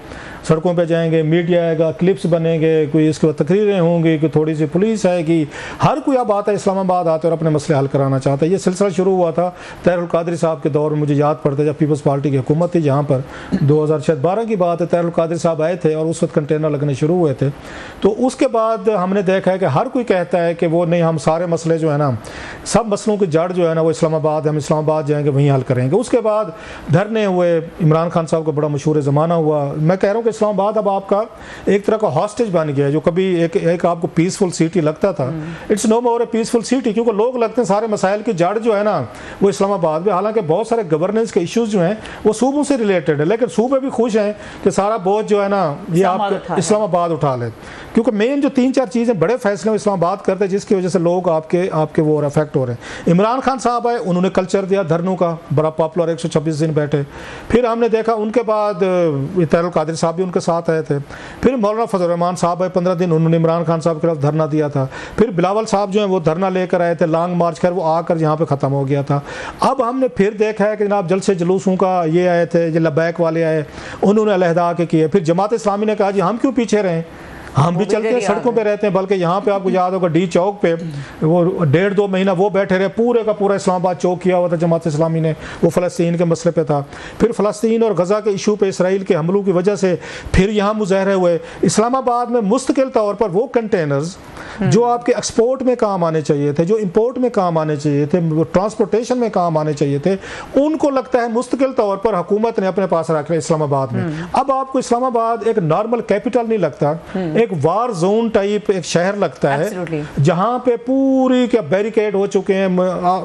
सड़कों पे जाएंगे, मीडिया आएगा, क्लिप्स बनेंगे, कोई इसके बाद तकरीरें होंगी, कोई थोड़ी सी पुलिस आएगी, हर कोई अब आता है इस्लामाबाद आते और अपने मसले हल कराना चाहता है। ये सिलसिला शुरू हुआ था ताहिरुल कादरी साहब के दौर में, मुझे याद पड़ता है जब पीपल्स पार्टी की हुकूमत थी, जहाँ पर 2012 की बात है, ताहिरुल कादरी साहब आए थे और उस वक्त कंटेनर लगने शुरू हुए थे। तो उसके बाद हमने देखा है कि हर कोई कहता है कि वो नहीं, हम सारे मसले जो है ना, सब मसलों की जड़ जो है ना वो इस्लामाबाद, हम इस्लामाबाद जाएंगे वहीं हल करेंगे। उसके बाद धरने हुए, इमरान खान साहब का बड़ा मशहूर ज़माना हुआ। मैं कह रहा हूँ कि इस्लामाबाद अब आपका एक तरह का हॉस्टेज बन गया है, जो कभी एक आपको पीसफुल सिटी लगता था, it's no more a peaceful city, क्योंकि लोग लगते हैं सारे मसाइल की जड़ जो है ना वो इस्लामाबाद में। हालांकि बहुत सारे गवर्नेंस के इश्यूज जो हैं वो सूबों से रिलेटेड है, लेकिन सूबे भी खुश हैं कि सारा बोझ जो है ना ये आप इस्लामाबाद उठा ले, क्योंकि मेन जो 3-4 चीज़ें बड़े फैसले में इस्लामाबाद करते हैं जिसकी वजह से लोग आपके वो अफेक्ट हो रहे हैं। इमरान खान साहब आए, उन्होंने कल्चर दिया धरनों का, बड़ा पॉपुलर, 126 दिन बैठे। फिर हमने देखा उनके बाद ताहिरुल कादरी साहब भी उनके साथ आए थे। फिर मौलाना फजल रहमान साहब आए, 15 दिन उन्होंने इमरान खान साहब के खिलाफ धरना दिया था। फिर बिलावल साहब जो हैं वो धरना लेकर आए थे, लॉन्ग मार्च कर, वो आकर यहाँ पे ख़त्म हो गया था। अब हमने फिर देखा है कि जनाब जलसे जुलूसों का ये आए थे, ये लबैक वाले आए, उन्होंने अलहदा के किए। फिर जमात इस्लामी ने कहा जी हम क्यों पीछे रहें, हम भी चलते हैं, सड़कों पे रहते हैं। बल्कि यहाँ पे आपको याद होगा डी चौक पे वो 1.5-2 महीना वो बैठे रहे, पूरे का पूरा इस्लामाबाद चौक किया हुआ था जमात इस्लामी ने, वो फ़लस्तीन के मसले पे था। फिर फ़लस्तीन और गज़ा के इशू पे इसराइल के हमलों की वजह से फिर यहाँ मुजाहरे हुए। इस्लामाबाद में मुस्तकिल तौर पर वो कंटेनर्स जो आपके एक्सपोर्ट में काम आने चाहिए थे, जो इंपोर्ट में काम आने चाहिए थे, ट्रांसपोर्टेशन में काम आने चाहिए थे, उनको लगता है मुस्तकिल तौर पर हुकूमत ने अपने पास रख लिया इस्लामाबाद में। अब आपको इस्लामाबाद एक नॉर्मल कैपिटल नहीं लगता, एक वार जोन टाइप एक शहर लगता है, जहां पे पूरी क्या बैरिकेड हो चुके हैं,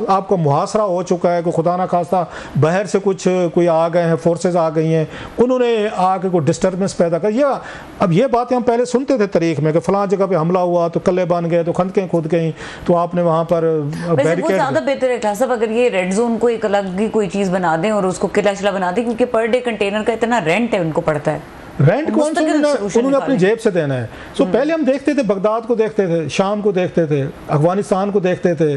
आपको मुहासरा हो चुका है, कोई खुदा ना खास्ता बाहर से कोई आ गए हैं, फोर्सेस आ गई हैं, उन्होंने आके कोई डिस्टर्बेंस पैदा कर। अब ये बातें हम पहले सुनते थे तारीख में कि फलां जगह पे हमला हुआ तो कल्ले बन गए, तो खंदकें खुद गई, तो आपने वहां पर बैरिकेड। ज्यादा बेहतर है साहब अगर ये रेड जोन को एक अलग ही कोई चीज बना दें और उसको किला शिला बना दें, क्योंकि पर डे कंटेनर का इतना रेंट है उनको पड़ता है, रेंट कौन सा उन्होंने अपनी जेब से देना है। सो पहले हम देखते थे बगदाद को देखते थे, शाम को देखते थे, अफगानिस्तान को देखते थे,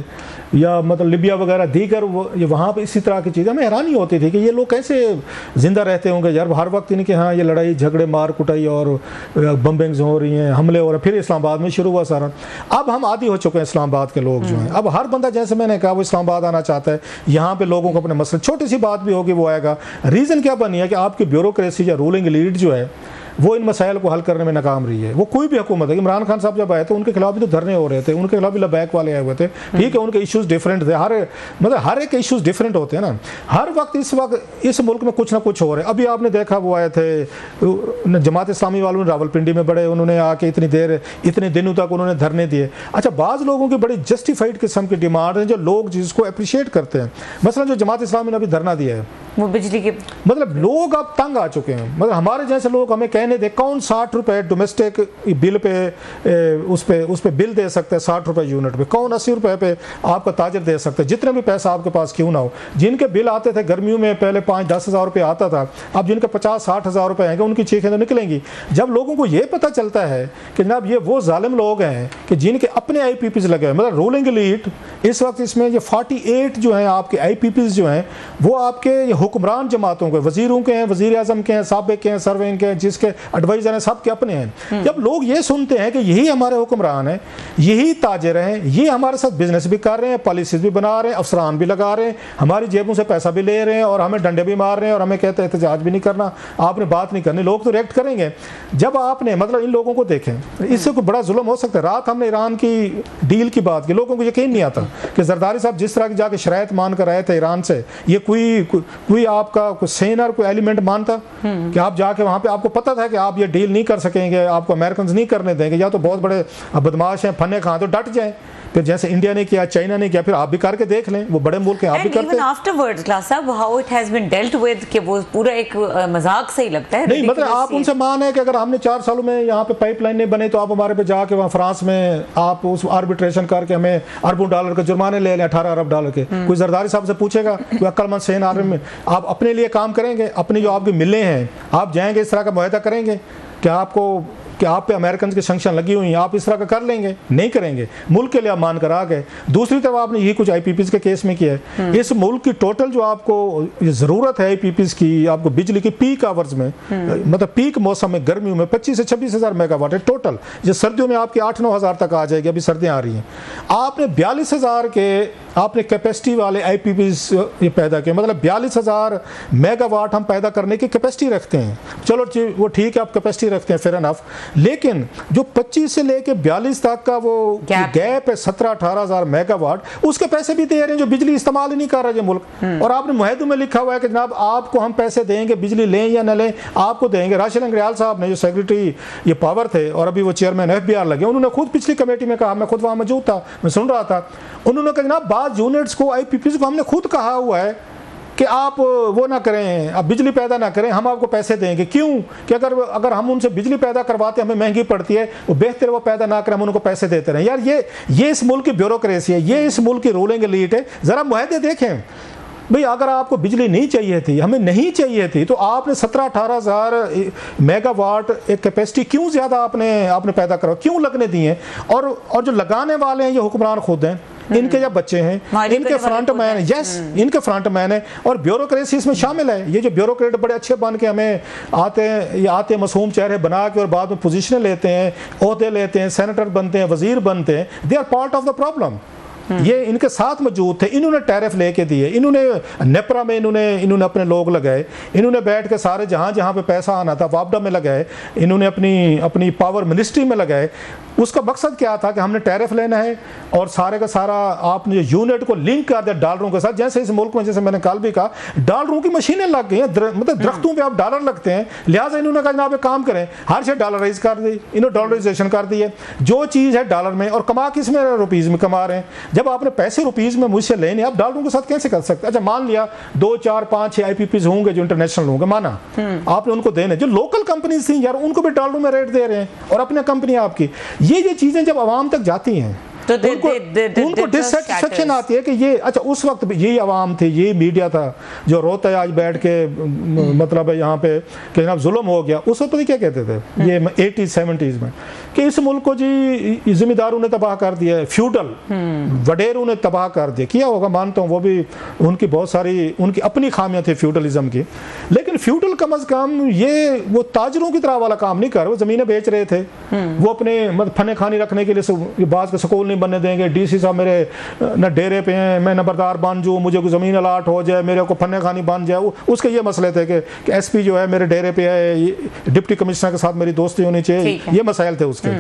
या मतलब लिबिया वगैरह दीगर वहाँ पे इसी तरह की चीज़ें हमें हैरानी होती थी कि ये लोग कैसे ज़िंदा रहते होंगे यार। हर वक्त इनके हाँ ये लड़ाई झगड़े मार कुटाई और बम्बिंग्स हो रही हैं, हमले हो रहे हैं, फिर इस्लामाबाद में शुरू हुआ सारा। अब हम आदी हो चुके हैं इस्लामाबाद के लोग जो हैं। अब हर बंदा जैसे मैंने कहा वो इस्लामाबाद आना चाहता है, यहाँ पे लोगों को अपने मसले, छोटी सी बात भी होगी वो आएगा। रीज़न क्या बनी है कि आपकी ब्यूरोक्रेसी या रूलिंग लीड जो है वो इन मसाइल को हल करने में नाकाम रही है। वो कोई भी हुकूमत है, इमरान खान साहब जब आए थे उनके खिलाफ भी तो धरने हो रहे थे, उनके खिलाफ भी लबैक वाले आए हुए थे, ठीक है, उनके इश्यूज डिफरेंट थे, हर एक इश्यूज डिफरेंट होते हैं ना। हर वक्त इस मुल्क में कुछ ना कुछ हो रहे हैं। अभी आपने देखा वो आए थे जमात इस्लामी वालों ने रावलपिंडी में बड़े, उन्होंने आके इतने दिनों तक उन्होंने धरने दिए। अच्छा, बाज़ लोगों की बड़ी जस्टिफाइड किस्म की डिमांड है जो लोग जिसको अप्रिशिएट करते हैं। मसलन जो जमात इस्लामी ने अभी धरना दिया है वो बिजली के, मतलब लोग अब तंग आ चुके हैं। मतलब हमारे जैसे लोग हमें कहने दे कौन 60 रुपए डोमेस्टिक बिल पे उस पे बिल दे सकते हैं, 60 रुपए यूनिट पे, कौन 80 रुपए पे आपका ताजर दे सकते हैं, जितने भी पैसा आपके पास क्यों ना हो। जिनके बिल आते थे गर्मियों में पहले 5-10 हज़ार रुपये आता था, अब जिनके 50-60 हज़ार रुपये आएंगे उनकी चीखें तो निकलेंगी। जब लोगों को ये पता चलता है कि जनाब ये वो जालिम लोग हैं कि जिनके अपने IPPs लगे हैं, मतलब रूलिंग एलीट इस वक्त इसमें ये 48 जो हैं आपके IPPs जो हैं वो आपके हुक्मरान जमातों के, वजीरों के हैं, वजीर आजम के हैं, साबिक के हैं, सर्विंग के हैं, जिसके एडवाइजर हैं, सब के अपने हैं। जब लोग ये सुनते हैं कि यही हमारे हुक्मरान हैं, यही ताजिर हैं, ये हमारे साथ बिजनेस भी कर रहे हैं, पॉलिसीज भी बना रहे हैं, अफसरान भी लगा रहे हैं, हमारी जेबों से पैसा भी ले रहे हैं और हमें डंडे भी मार रहे हैं और हमें कहते हैं एहतजाज भी नहीं करना, आपने बात नहीं करनी, लोग तो रिएक्ट करेंगे। जब आपने मतलब इन लोगों को देखें, इससे कोई बड़ा जुल्म हो सकता है। रात हमने ईरान की डील की बात की, लोगों को यकीन नहीं आता कि जरदारी साहब जिस तरह की जाके शरायत मान कर आए थे ईरान से, ये कोई आपका कोई सेनर कोई एलिमेंट मानता कि आप जाके वहां पे, आपको पता था कि आप ये डील नहीं कर सकेंगे, आपको अमेरिकन नहीं करने देंगे, या तो बहुत बड़े बदमाश हैं, फन्ने खां, तो डट जाएं। फिर जैसे इंडिया ने किया, चाइना ने किया, फिर आप भी करके देख लें, वो बड़े मुल्क हैं, आप भी करते हैं। आफ्टरवर्ड्स क्लास साहब how it has been dealt with कि वो पूरा एक मजाक से ही लगता है। नहीं मतलब आप उनसे मान है कि अगर हमने 4 सालों में यहाँ पे पाइपलाइन नहीं बने तो आप हमारे पे जाके वहाँ फ्रांस में आप उस आर्बिट्रेशन करके हमें अरबों डॉलर के जुर्माने ले लें, 18 अरब डॉलर के। कोई जरदारी साहब से पूछेगा, कोई अक्लमंद सेन आर्मी में आप अपने लिए काम करेंगे, अपनी जो आपकी मिलें हैं, आप जाएंगे इस तरह का मुआहदा करेंगे कि आप पे अमेरिकन की संक्शन लगी हुई हैं, आप इस तरह का कर लेंगे? नहीं करेंगे। मुल्क के लिए आप मान कर आ गए। दूसरी तरफ आपने यही कुछ IPPs के केस में किया है। इस मुल्क की टोटल जो आपको ज़रूरत है IPPs की, आपको बिजली की पीक आवर्स में, मतलब पीक मौसम में गर्मियों में 25 से 26 हज़ार मेगावाट है टोटल, जो सर्दियों में आपकी 8-9 हज़ार तक आ जाएगी। अभी सर्दियाँ आ रही हैं, आपने 42 हज़ार के आपने कैपेसिटी वाले IPPs ये पैदा किए, मतलब 42 हज़ार मेगावाट हम पैदा करने की कैपेसिटी रखते हैं। चलो वो ठीक है, आप कैपेसिटी रखते हैं, फेयर एनफ, लेकिन जो 25 से लेके 42 तक का वो गैप है 17-18 हज़ार मेगावाट, उसके पैसे भी दे रहे हैं जो बिजली इस्तेमाल ही नहीं कर रहा है मुल्क। और आपने मुआहदे में लिखा हुआ है कि जनाब आपको हम पैसे देंगे, बिजली लें या न लें आपको देंगे। राशिद अंग्रियाल साहब ने, जो सेक्रेटरी ये पावर थे और अभी वो चेयरमैन FBR लगे, उन्होंने खुद पिछली कमेटी में कहा, मैं खुद वहाँ मौजूद था, मैं सुन रहा था, उन्होंने कहा जनाब बाज़ यूनिट्स को IPPs को हमने खुद कहा हुआ है कि आप वो ना करें, आप बिजली पैदा ना करें, हम आपको पैसे देंगे। क्यों? कि अगर हम उनसे बिजली पैदा करवाते हमें महंगी पड़ती है, वो बेहतर वो पैदा ना करें, हम उनको पैसे देते रहें। यार ये इस मुल्क की ब्यूरोक्रेसी है, ये इस मुल्क की रूलिंग एलीट है। ज़रा मुआहदे देखें भाई, अगर आपको बिजली नहीं चाहिए थी, हमें नहीं चाहिए थी, तो आपने 17-18 हज़ार मेगावाट एक कैपेसिटी क्यों ज़्यादा आपने पैदा करा, क्यों लगने दिए? और जो लगाने वाले हैं ये हुक्मरान खुद हैं। इनके जब बच्चे हैं, इनके फ्रंट मैन है, यस इनके फ्रंट मैन है, और ब्यूरोक्रेसी इसमें शामिल है। ये जो ब्यूरोक्रेट बड़े अच्छे बन के हमें आते हैं, ये आते मासूम चेहरे बना के और बाद में पोजीशनें लेते हैं, ओहदे लेते हैं, सेनेटर बनते हैं, वजीर बनते हैं, they are part of the problem. ये इनके साथ मौजूद थे, इन्होंने टैरिफ लेके दिए, इन्होंने नेपरा में इन्होंने अपने लोग लगाए, इन्होंने बैठ के सारे जहाँ पे पैसा आना था वापडा में लगाए, इन्होंने अपनी पावर मिनिस्ट्री में लगाए। उसका मकसद क्या था कि हमने टैरिफ लेना है और सारे का सारा आपने यूनिट को लिंक कर दिया डॉलरों के साथ। जैसे इस मुल्क में, जैसे मैंने कल भी कहा, डॉलरों की मशीनें लग गई हैं, मतलब दरख्तों पे आप डॉलर लगते हैं, लिहाजा इन्होंने कहा जनाब काम करें, हर चीज़ डॉलराइज कर दी, इन्होंने डॉलराइजेशन कर दी है। जो चीज़ है डॉलर में और कमा किस में, रुपीज़ में कमा रहे हैं। जब आपने पैसे रुपीज़ में मुझसे लेने, आप डॉलरों के साथ कैसे कर सकते? अच्छा मान लिया 2, 4, 5, 6 IPPs होंगे जो इंटरनेशनल होंगे, माना आपने उनको देने, जो लोकल कंपनीज थी यार उनको भी डॉलरों में रेट दे रहे हैं और अपनी कंपनी आपकी। ये चीज़ें जब आवाम तक जाती हैं तो उनको डिससेटिस्फेक्शन आती है कि ये, अच्छा उस वक्त भी यही आवाम थी, यही मीडिया था जो रोता है आज बैठ के, मतलब है यहाँ पे कि जनाब जुल्म हो गया। उस वक्त क्या कहते थे ये 80s 70s में कि इस मुल्क को जी जिम्मेदारों ने तबाह कर दिया है, फ्यूडल वडेरों ने तबाह कर दिया। किया होगा मानता हूँ, वो भी उनकी बहुत सारी उनकी अपनी खामियां थी फ्यूडलिज्म की, लेकिन फ्यूडल कम अज कम ये वो ताजरों की तरह वाला काम नहीं कर, वो ज़मीनें बेच रहे थे, वो अपने मतलब फने खानी रखने के लिए बाज का स्कूल नहीं बनने देंगे, DC साहब मेरे न डेरे पे हैं, मैं नंबरदार बन जाऊँ, मुझे कोई ज़मीन अलाट हो जाए, मेरे को फने खानी बन जाए। उसके ये मसले थे कि SP जो है मेरे डेरे पे है, डिप्टी कमिश्नर के साथ मेरी दोस्ती होनी चाहिए, ये मसाइल थे उसके।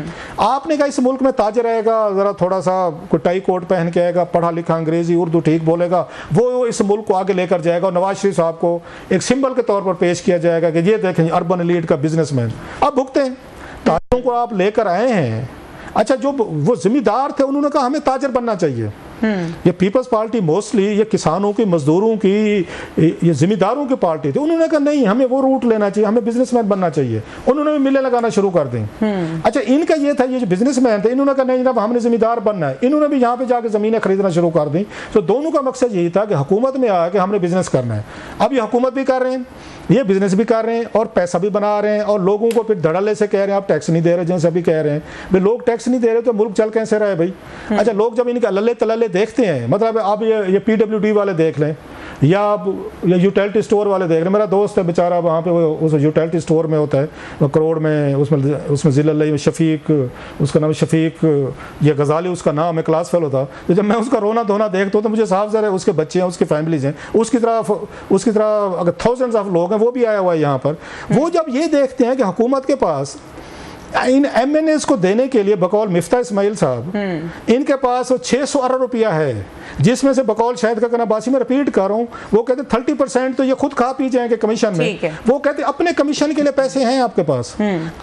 आपने कहा इस मुल्क में ताजर आएगा, ज़रा थोड़ा सा कोई टाई कोट पहन के आएगा, पढ़ा लिखा अंग्रेजी उर्दू ठीक बोलेगा, वो इस मुल्क को आगे लेकर जाएगा और नवाज शरीफ साहब को एक सिंबल के तौर पर पेश किया जाएगा कि ये देखें अर्बन एलीट का बिजनेसमैन। अब भुगते हैं, ताजरों को आप लेकर आए हैं। अच्छा जो वो जिम्मेदार थे उन्होंने कहा हमें ताजर बनना चाहिए। ये पीपल्स पार्टी मोस्टली ये किसानों की, मजदूरों की, ये जिम्मेदारों की पार्टी थी। उन्होंने कहा नहीं हमें वो रूट लेना चाहिए, हमें बिजनेसमैन बनना चाहिए। उन्होंने भी मिलें लगाना शुरू कर दी। अच्छा इनका ये था, ये जो बिजनेसमैन थे इन्होंने कहा नहीं जनाब हमने जिम्मेदार बनना है, इन्होंने भी यहाँ पे जाकर ज़मीनें खरीदना शुरू कर दी। तो दोनों का मकसद यही था कि हुकूमत में आया कि हमने बिजनेस करना है। अब ये हुकूमत भी कर रहे हैं, ये बिजनेस भी कर रहे हैं और पैसा भी बना रहे हैं, और लोगों को फिर धड़ल्ले से कह रहे हैं आप टैक्स नहीं दे रहे, जैसे अभी कह रहे हैं भाई लोग टैक्स नहीं दे रहे तो मुल्क चल कैसे रहा है भाई। अच्छा लोग जब इनके लल्ले तलल्ले देखते हैं, मतलब आप ये PWD वाले देख लें या आप यूटिलिटी स्टोर वाले देख लें। मेरा दोस्त है बेचारा वहाँ पे वो उस यूटिलिटी स्टोर में होता है, वो करोड़ में, उसमें ज़िला शफीक, उसका नाम शफीक ये गजाली उसका नाम है, क्लास फेल होता। तो जब मैं उसका रोना धोना देखता हूँ तो मुझे साफ ज़रा उसके बच्चे हैं, उसकी फैमिलीज हैं, उसकी तरह अगर थाउजेंड्स ऑफ लोग हैं, वो भी आया हुआ है यहाँ पर। वो जब ये देखते हैं कि हुकूमत के पास इन MNAs को देने के लिए बकौल मिफ्ता इस्माइल साहब इनके पास 600 अरब रुपया है, जिसमें से बकौल शायद का कनाबासी में रिपीट कर रहा हूँ, वो कहते 30% तो ये खुद खा पी जाएंगे कमीशन में। वो कहते अपने कमीशन के लिए पैसे हैं आपके पास,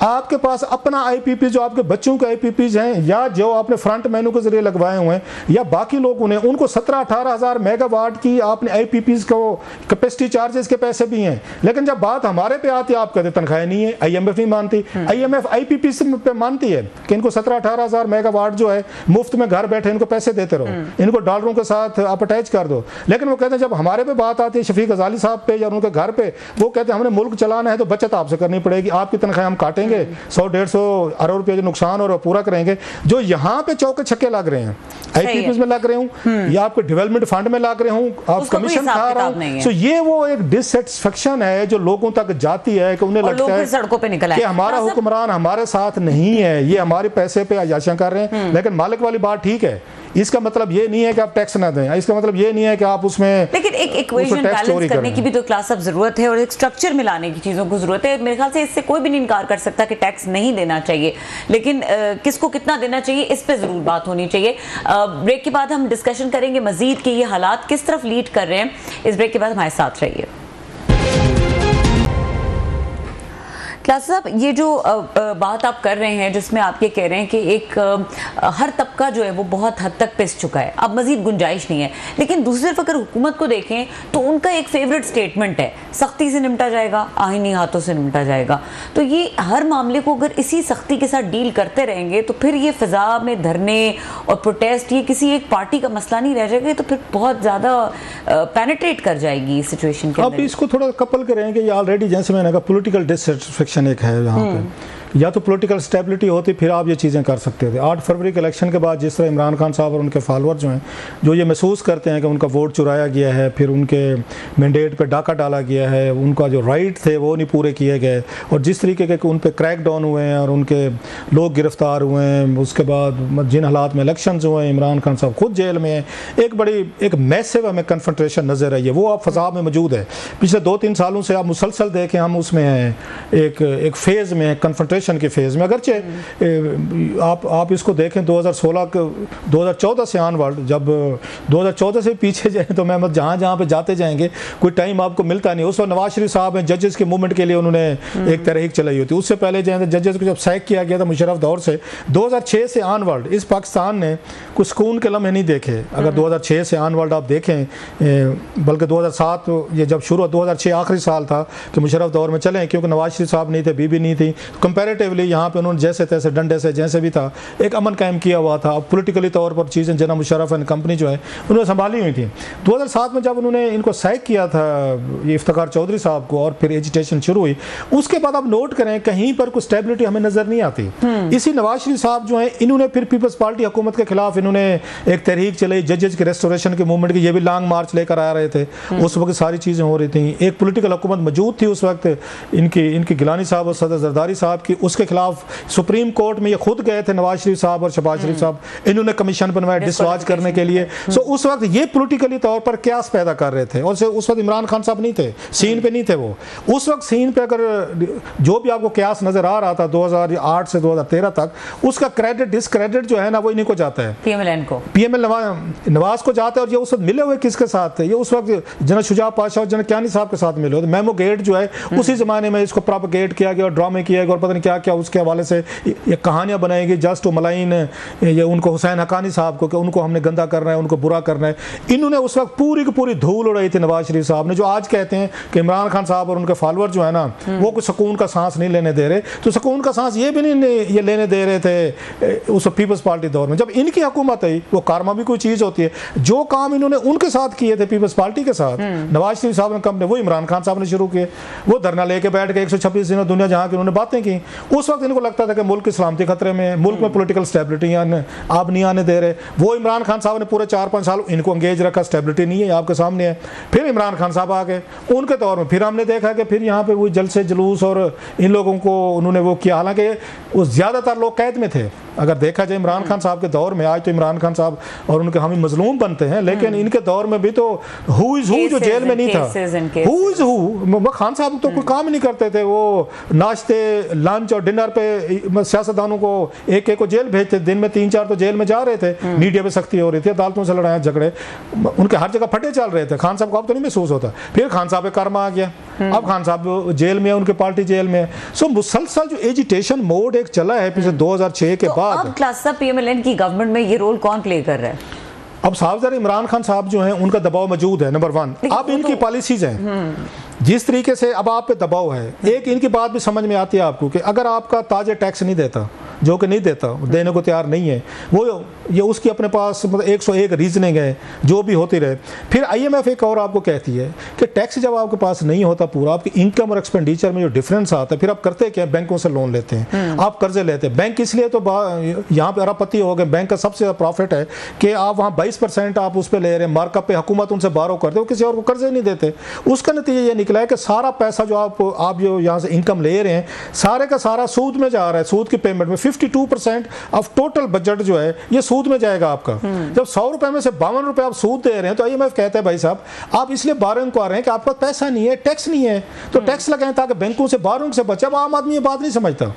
आपके पास अपना IPP जो आपके बच्चों के IPPs हैं या जो आपने फ्रंट मेनू के जरिए लगवाए हुए हैं या बाकी लोगों ने, उनको 17-18 हज़ार मेगावाट की आपने IPPs को कैपेसिटी चार्जेस के पैसे भी हैं। लेकिन जब बात हमारे पे आती है आप कहते तनख्वाहें नहीं है, IMF नहीं मानती। IMF IPP पे मानती है कि इनको 17-18 हज़ार मेगावाट जो है मुफ्त में घर बैठे इनको पैसे देते रहो, इनको डॉलरों के साथ आप अटैच कर दो। लेकिन वो कहते हैं जब हमारे पे बात आती है शफीक गजाली साहब पे या उनके घर पे, वो कहते हैं हमने मुल्क चलाना है तो बचत आपसे करनी पड़ेगी, आपकी तनख्वाह हम काटेंगे, 100-150 अरब रुपये जो नुकसान और पूरा करेंगे। जो यहाँ पे चौके छक्के लग रहे हैं, IPPs में लग रहे हूँ या आपके डेवलपमेंट फंड में लग रहे हूँ, आप कमीशन खा रहा हूँ, तो ये वो एक डिससेटिस्फेक्शन है जो लोगों तक जाती है कि उन्हें लगता है सड़कों पे निकल कि हमारा हुक्मरान हमारे साथ नहीं है, ये हमारे पैसे पे आयाशा कर रहे हैं। लेकिन मालिक वाली बात ठीक है, इसका मतलब ये नहीं है कि आप टैक्स ना दें, इसका मतलब ये नहीं है कि आप उसमें, लेकिन एक इक्वेशन बैलेंस करने की भी तो क्लास अब जरूरत है और एक स्ट्रक्चर मिलाने की चीज़ों को जरूरत है। मेरे ख्याल से इससे कोई भी नहीं इनकार कर सकता कि टैक्स नहीं देना चाहिए, लेकिन किसको कितना देना चाहिए इस पे जरूर बात होनी चाहिए। ब्रेक के बाद हम डिस्कशन करेंगे मजीद कि ये हालात किस तरफ लीड कर रहे हैं। इस ब्रेक के बाद हमारे साथ रहिए। क्लास साहब, ये जो बात आप कर रहे हैं जिसमें आप ये कह रहे हैं कि एक हर तबका जो है वो बहुत हद तक पिस चुका है, अब मजीद गुंजाइश नहीं है, लेकिन दूसरी तरफ अगर हुकूमत को देखें तो उनका एक फेवरेट स्टेटमेंट है सख्ती से निपटा जाएगा, आईनी हाथों से निपटा जाएगा। तो ये हर मामले को अगर इसी सख्ती के साथ डील करते रहेंगे तो फिर ये फिजा में धरने और प्रोटेस्ट ये किसी एक पार्टी का मसला नहीं रह जाएगा, तो फिर बहुत ज़्यादा पेनिट्रेट कर जाएगी इस सिचुएशन के अंदर। अब इसको थोड़ा कपल करेंगे, ये ऑलरेडी जैसे मैंने कहा पॉलिटिकल डिससैटिस्फैक्शन एक है यहाँ पे या तो पॉलिटिकल स्टेबिलिटी होती, फिर आप ये चीज़ें कर सकते थे। 8 फरवरी के इलेक्शन के बाद जिस तरह इमरान खान साहब और उनके फॉलोअर जो हैं, जो ये महसूस करते हैं कि उनका वोट चुराया गया है, फिर उनके मैंडेट पे डाका डाला गया है, उनका जो राइट थे वो नहीं पूरे किए गए, और जिस तरीके के उन पे क्रैक डाउन हुए हैं और उनके लोग गिरफ्तार हुए हैं, उसके बाद जिन हालात में इलेक्शन हुए हैं, इमरान खान साहब खुद जेल में हैं, एक मैसिव हमें कन्फ्रंटेशन नज़र आई है। वो आप फसाद में मौजूद है। पिछले 2-3 सालों से आप मुसलसल देखें, हम उसमें हैं, एक फेज़ में, कन्फ्रंटेशन के फेज़ में। अगरचे आप इसको देखें 2014 से ऑनवर्ड, जब 2014 से पीछे जाए तो मैं जहाँ पे जाते जाएंगे कोई टाइम आपको मिलता नहीं। उस वक्त नवाज शरीफ साहब हैं, जजेस के मूवमेंट के लिए उन्होंने एक तहरीक चलाई होती। उससे पहले जो है जजेस को जब सैक किया गया था मुशर्रफ दौर से, 2006 से ऑनवर्ड इस पाकिस्तान ने कुछ सुकून के लम्हे नहीं देखे। अगर 2006 से ऑनवर्ड आप देखें, बल्कि 2007 ये जब शुरू 2006 आखिरी साल था कि मुशर्रफ दौर में चलें, क्योंकि नवाज शरीफ साहब नहीं थे, बीबी नहीं थी, कंपैरेटिवली यहाँ पे उन्होंने जैसे तैसे डंडे से जैसे भी था एक अमन कायम किया हुआ था। अब पॉलिटिकली तौर पर चीज़ें जना मुशर्रफ एंड कंपनी जो है उन्होंने संभाली हुई थी। 2007 में जब उन्होंने इनको सैक किया था, ये इफ्तिखार चौधरी साहब को, और फिर एजिटेशन शुरू हुई, उसके बाद आप नोट करें कहीं पर कोई स्टेबिलिटी हमें नजर नहीं आती। इसी नवाज शरीफ साहब जो है, इन्होंने फिर पीपल्स पार्टी हुकूमत के खिलाफ इन्होंने एक तहरीक चलाई, जजेस के रेस्टोरेशन के मूवमेंट की, ये भी लॉन्ग मार्च लेकर आ रहे थे। उस वक्त सारी चीज़ें हो रही थी, एक पॉलिटिकल हुकूमत मौजूद थी उस वक्त, इनकी गिलानी साहब और सदर जरदारी साहब की। उसके खिलाफ सुप्रीम कोर्ट में ये खुद गए थे, नवाज शरीफ साहब और शहबाज शरीफ साहब, इन्होंने कमीशन बनवाया डिसलॉज करने के लिए। सो उस वक्त ये पॉलिटिकली तौर पर क्यास पैदा कर रहे थे, और उस वक्त इमरान खान साहब नहीं थे, सीन पे नहीं थे वो। उस वक्त सीन पे अगर जो भी आपको क्यास नजर आ रहा था 2008 से 2013 तक, उसका क्रेडिट डिसक्रेडिट जो है ना वो इन्हीं को जाता है, पीएमएल नवाज को जाता है। और ये उस वक्त मिले हुए किसके साथ थे? ये उस वक्त जना शुजा पाशा और जना कियानी साहब के साथ मिले हुए। मेमो गेट जो है उसी जमाने में इसको प्रोपेगेट किया गया और ड्रामे किया गया और पता नहीं क्या क्या उसके हवाले से ये कहानियां बनाई गई, जस्ट टू मलाइन ये उनको हुसैन हकानी साहब को कि उनको हमने गंदा करना है, उनको बुरा करना है। इन्होंने उस वक्त पूरी की पूरी धूल उड़ाई थी नवाज शरीफ साहब ने, जो आज कहते हैं कि इमरान खान साहब और उनके फॉलोअर जो है ना वो कुछ सुकून का सांस नहीं लेने दे रहे। तो सुकून का सांस ये भी नहीं ये लेने दे रहे थे उस पीपल्स पार्टी दौर में। जब इनकी हुकूमत आई, वो कारमा भी कोई चीज़ होती है, जो काम इन्होंने उनके साथ किए थे पीपल्स पार्टी के साथ, नवाज शरीफ साहब ने कम ने वो इमरान खान साहब ने शुरू किए। वो धरना लेके बैठ के 126 दिनों दुनिया जहाँ की उन्होंने बातें की। उस वक्त इनको लगता था कि मुल्क की सलामती खतरे में, मुल्क में पॉलिटिकल स्टेबिलिटी आप नहीं आने दे रहे। वो इमरान खान साहब ने पूरे 4-5 साल इनको एंगेज रखा, स्टेबिलिटी नहीं है, आपके सामने है। फिर इमरान खान साहब आ गए, उनके दौर में फिर हमने देखा कि फिर यहाँ पे वो जलसे जुलूस और इन लोगों को उन्होंने वो किया। हालांकि वो ज़्यादातर लोग कैद में थे अगर देखा जाए इमरान खान साहब के दौर में। आज तो इमरान खान साहब और उनके हम मजलूम बनते हैं, लेकिन इनके दौर में भी तो हु इज़ हु जो जेल में नहीं था, हु इज़ हु खान साहब तो कोई काम ही नहीं करते थे। वो नाश्ते, लंच और डिनर पे सियासतदानों को एक को जेल भेजते, दिन में 3-4 तो जेल में जा रहे थे। मीडिया पे सख्ती हो रही थी, अदालतों से लड़ाई झगड़े उनके हर जगह फटे चल रहे थे। खान साहब को अब तो नहीं महसूस होता। फिर खान साहब पे कर्म आ गया, अब खान साहब जेल में है, उनके पार्टी जेल में है। सो मुसलसल जो एजिटेशन मोड एक चला है पिछले 2006 के बाद। अब क्लस्टर पीएमएलएन की गवर्नमेंट में ये रोल कौन प्ले कर रहा है? अब साहब जरा इमरान खान साहब जो हैं उनका दबाव मौजूद है, नंबर 1। अब इनकी पॉलिसीज हैं जिस तरीके से अब आप पे दबाव है। एक इनकी बात भी समझ में आती है आपको कि अगर आपका ताजे टैक्स नहीं देता, जो कि नहीं देता, देने को तैयार नहीं है, वो ये उसकी अपने पास मतलब 101 रीजनिंग है जो भी होती रहे। फिर IMF एक और आपको कहती है कि टैक्स जब आपके पास नहीं होता पूरा, आपकी इनकम और एक्सपेंडिचर में जो डिफरेंस आता है, फिर आप करते क्या? बैंकों से लोन लेते हैं, आप कर्जे लेते हैं। बैंक इसलिए तो यहाँ पे अरबपति हो गए, बैंक का सबसे ज़्यादा प्रॉफिट है कि आप वहाँ 22% आप उस पर ले रहे हैं, मार्कअप पे हुकूमत उनसे बारो करते हो, किसी और को कर्जे नहीं देते। उसका नतीजा ये निकला है कि सारा पैसा जो आप जो यहाँ से इनकम ले रहे हैं, सारे का सारा सूद में जा रहा है। सूद की पेमेंट में 52% ऑफ टोटल बजट जो है ये सूद में जाएगा आपका। जब 100 रुपए में से 52 रुपए आप सूद दे रहे हैं, तो IMF कहता है भाई साहब आप इसलिए बारोइंग को आ रहे हैं कि आपका पैसा नहीं है, टैक्स नहीं है, तो टैक्स लगाएं ताकि बैंकों से बारोइंग से बचे। अब आम आदमी ये बात नहीं समझता,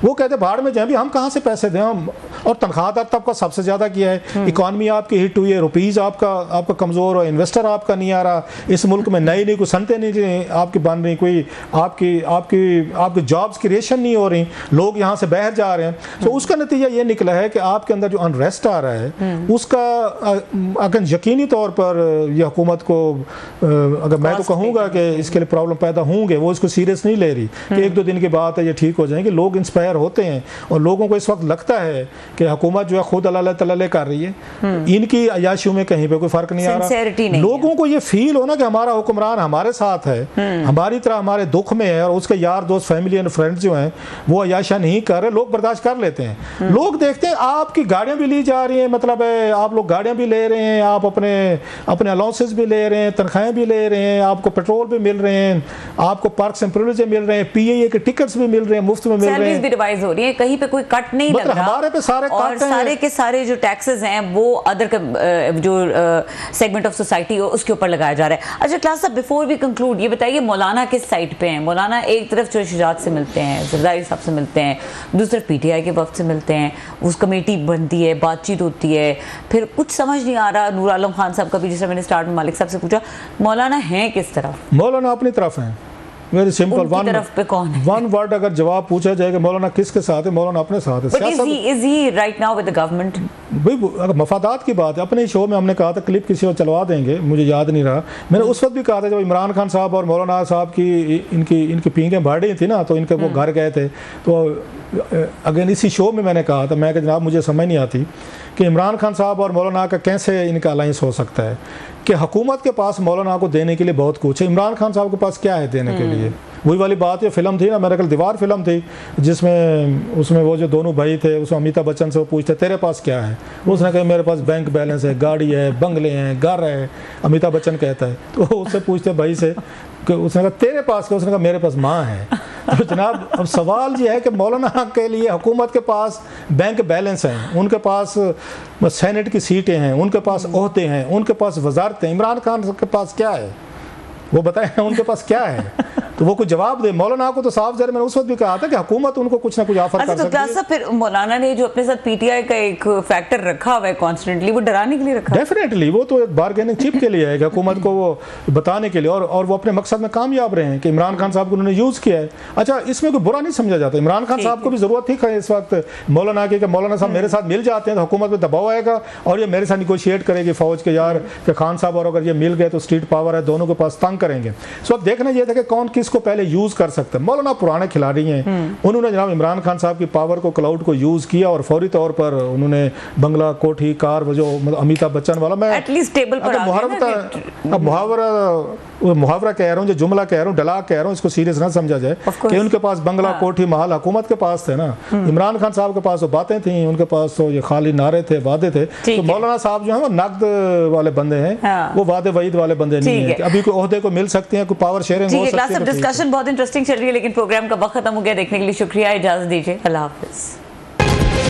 वो कहते भाड़ में जाए भी, हम कहाँ से पैसे दें हम। और तनख्वाहदार तबका सबसे ज़्यादा किया है, इकॉनमी आपकी हिट हुई है, रुपीज़ आपका कमज़ोर और इन्वेस्टर आपका नहीं आ रहा। इस मुल्क में नई कोई सनतें नहीं आपकी बन रही, कोई आपकी जॉब्स क्रिएशन नहीं हो रही, लोग यहाँ से बाहर जा रहे हैं। तो उसका नतीजा ये निकला है कि आपके अंदर जो अनरेस्ट आ रहा है उसका अगर यकीनी तौर पर यह हुकूमत को अगर मैं तो कहूँगा कि इसके लिए प्रॉब्लम पैदा होंगे, वो इसको सीरियस नहीं ले रही कि 1-2 दिन के बाद ये ठीक हो जाएंगे। लोग इंस्पायर होते हैं और लोगों को इस वक्त लगता है कि हुकूमत जो है खुद अल्लाह तल्ले कर रही है, इनकी अयाशियों में कहीं पे कोई फर्क नहीं आ रहा। लोगों को ये फील हो ना कि हमारा हुक्मरान हमारे साथ है, हमारी तरह हमारे दुख में है, और उसके यार दोस्त फैमिली एंड फ्रेंड्स जो हैं वो अयाशा नहीं कर रहे, लोग बर्दाश्त कर लेते हैं। लोग देखते हैं आपकी गाड़ियां भी ली जा रही हैं, मतलब आप लोग गाड़ियां भी ले रहे हैं, आप अपने अलाउंसेस भी ले रहे हैं, तनख्वाहें भी ले रहे हैं, आपको पेट्रोल भी मिल रहे हैं, आपको पार्क्स एंड प्रिविलेज मिल रहे हैं, पीएए के टिकट्स भी मिल रहे हैं, मुफ्त में मिल रहे हैं, भी रिवाइज हो रही है, कहीं पे कोई कट नहीं लग रहा, हमारे पे सारे और सारे के सारे जो टैक्सेस हैं वो अदर जो सेगमेंट ऑफ सोसाइटी हो उसके ऊपर लगाया जा रहा है। अच्छा क्लास साहब, बिफोर वी कंक्लूड ये बताइए मौलाना किस साइड पे हैं? मौलाना एक तरफ जो शुजात से मिलते हैं, जरदारी साहब से मिलते हैं, दूसरी तरफ पीटीआई के वक्त से मिलते हैं, उस कमेटी बनती है, बातचीत होती है, फिर कुछ समझ नहीं आ रहा। नूर आलम खान साहब का भी, जिस मैंने स्टार्ट में मालिक साहब से पूछा, मौलाना है किस तरफ? मौलाना अपनी तरफ हैं, वेरी सिंपल। वन वर्ड अगर जवाब पूछा जाएगा मौलाना किसके साथ है, मौलाना अपने साथ है। Is he right now with the government? अगर मफादात की बात है, अपने शो में हमने कहा था, क्लिप किसी और चलवा देंगे, मुझे याद नहीं रहा, मैंने उस वक्त भी कहा था जब इमरान खान साहब और मौलाना साहब की इनकी पींगें बढ़ रही थी ना, तो इनके वो घर गए थे, तो अगेन इसी शो में मैंने कहा था, मैं कि जनाब मुझे समझ नहीं आती कि इमरान खान साहब और मौलाना का कैसे इनका अलायंस हो सकता है, कि हुकूमत के पास मौलाना को देने के लिए बहुत कुछ है, इमरान खान साहब के पास क्या है देने के लिए? वही वाली बात, ये फिल्म थी ना, मेरे कल दीवार फिल्म थी, जिसमें उसमें वो जो दोनों भाई थे, उसमें अमिताभ बच्चन से वो पूछते तेरे पास क्या है, उसने कहा मेरे पास बैंक बैलेंस है, गाड़ी है, बंगले हैं, घर है, अमिताभ बच्चन कहता है। तो उससे पूछते भाई से कि उसने कहा तेरे पास क्या, उसने कहा मेरे पास माँ है। तो जनाब अब सवाल ये है कि मौलाना के लिए हुकूमत के पास बैंक बैलेंस हैं, उनके पास सेनेट की सीटें हैं, उनके पास ओहदे हैं, उनके पास वजारतें, इमरान खान के पास क्या है वो बताएं, उनके पास क्या है? तो वो कुछ जवाब दे। मौलाना को तो साफ जरा मैंने उस वक्त भी कहा था कि हुकूमत उनको कुछ ना कुछ ऑफर कर सकती है। फिर मौलाना ने जो अपने साथ पीटीआई का एक फैक्टर रखा हुआ है कॉन्स्टेंटली, वो डराने के लिए रखा है? डेफिनेटली वो तो एक बार्गेनिंग चिप के लिए है कि हुकूमत को वो बताने के लिए, और वो अपने मकसद में कामयाब रहे हैं कि इमरान खान साहब को उन्होंने यूज़ किया है। अच्छा, इसमें कोई बुरा नहीं समझा जाता, इमरान खान साहब को भी ज़रूरत थी इस वक्त मौलाना की, मौलाना साहब मेरे साथ मिल जाते हैं तो हुकूमत में दबाव आएगा और ये मेरे साथ निगोशिएट करेगी फ़ौज के यार कि खान साहब और अगर ये मिल गए तो स्ट्रीट पावर है, दोनों के पास तंग करेंगे। सो अब देखना यह था कि कौन किसको पहले यूज़ कर सकते हैं। मौलाना पुराने खिलाड़ी हैं, उन्होंने जनाब इमरान खान साहब की पावर को, क्लाउड को यूज़ किया और फौरी तौर पर उन्होंने बंगला, कोठी, कार, वो जो अमिताभ बच्चन वाला, मैं एटलीस्ट टेबल पर मुहावरा कह रहा हूँ, जो जुमला कह रहा हूँ, डला कह रहा हूँ, इसको सीरियस ना समझा जाए कि उनके पास बंगला, कोठी, महल हुकूमत के पास थे ना। इमरान खान साहब के पास तो बातें थी, उनके पास तो ये खाली नारे थे, वादे थे। तो मौलाना साहब जो है वो नकद वाले बंदे हैं, वो वादे वईद वाले बंदे नहीं है। अभी कोई ओहदे को मिल सकते हैं, कोई पावर शेयरिंग हो सकती है। डिस्कशन बहुत इंटरेस्टिंग चल रही है, लेकिन प्रोग्राम का वक्त खत्म हो गया। देखने के लिए शुक्रिया, इजाजत दीजिए, अल्लाह हाफिज।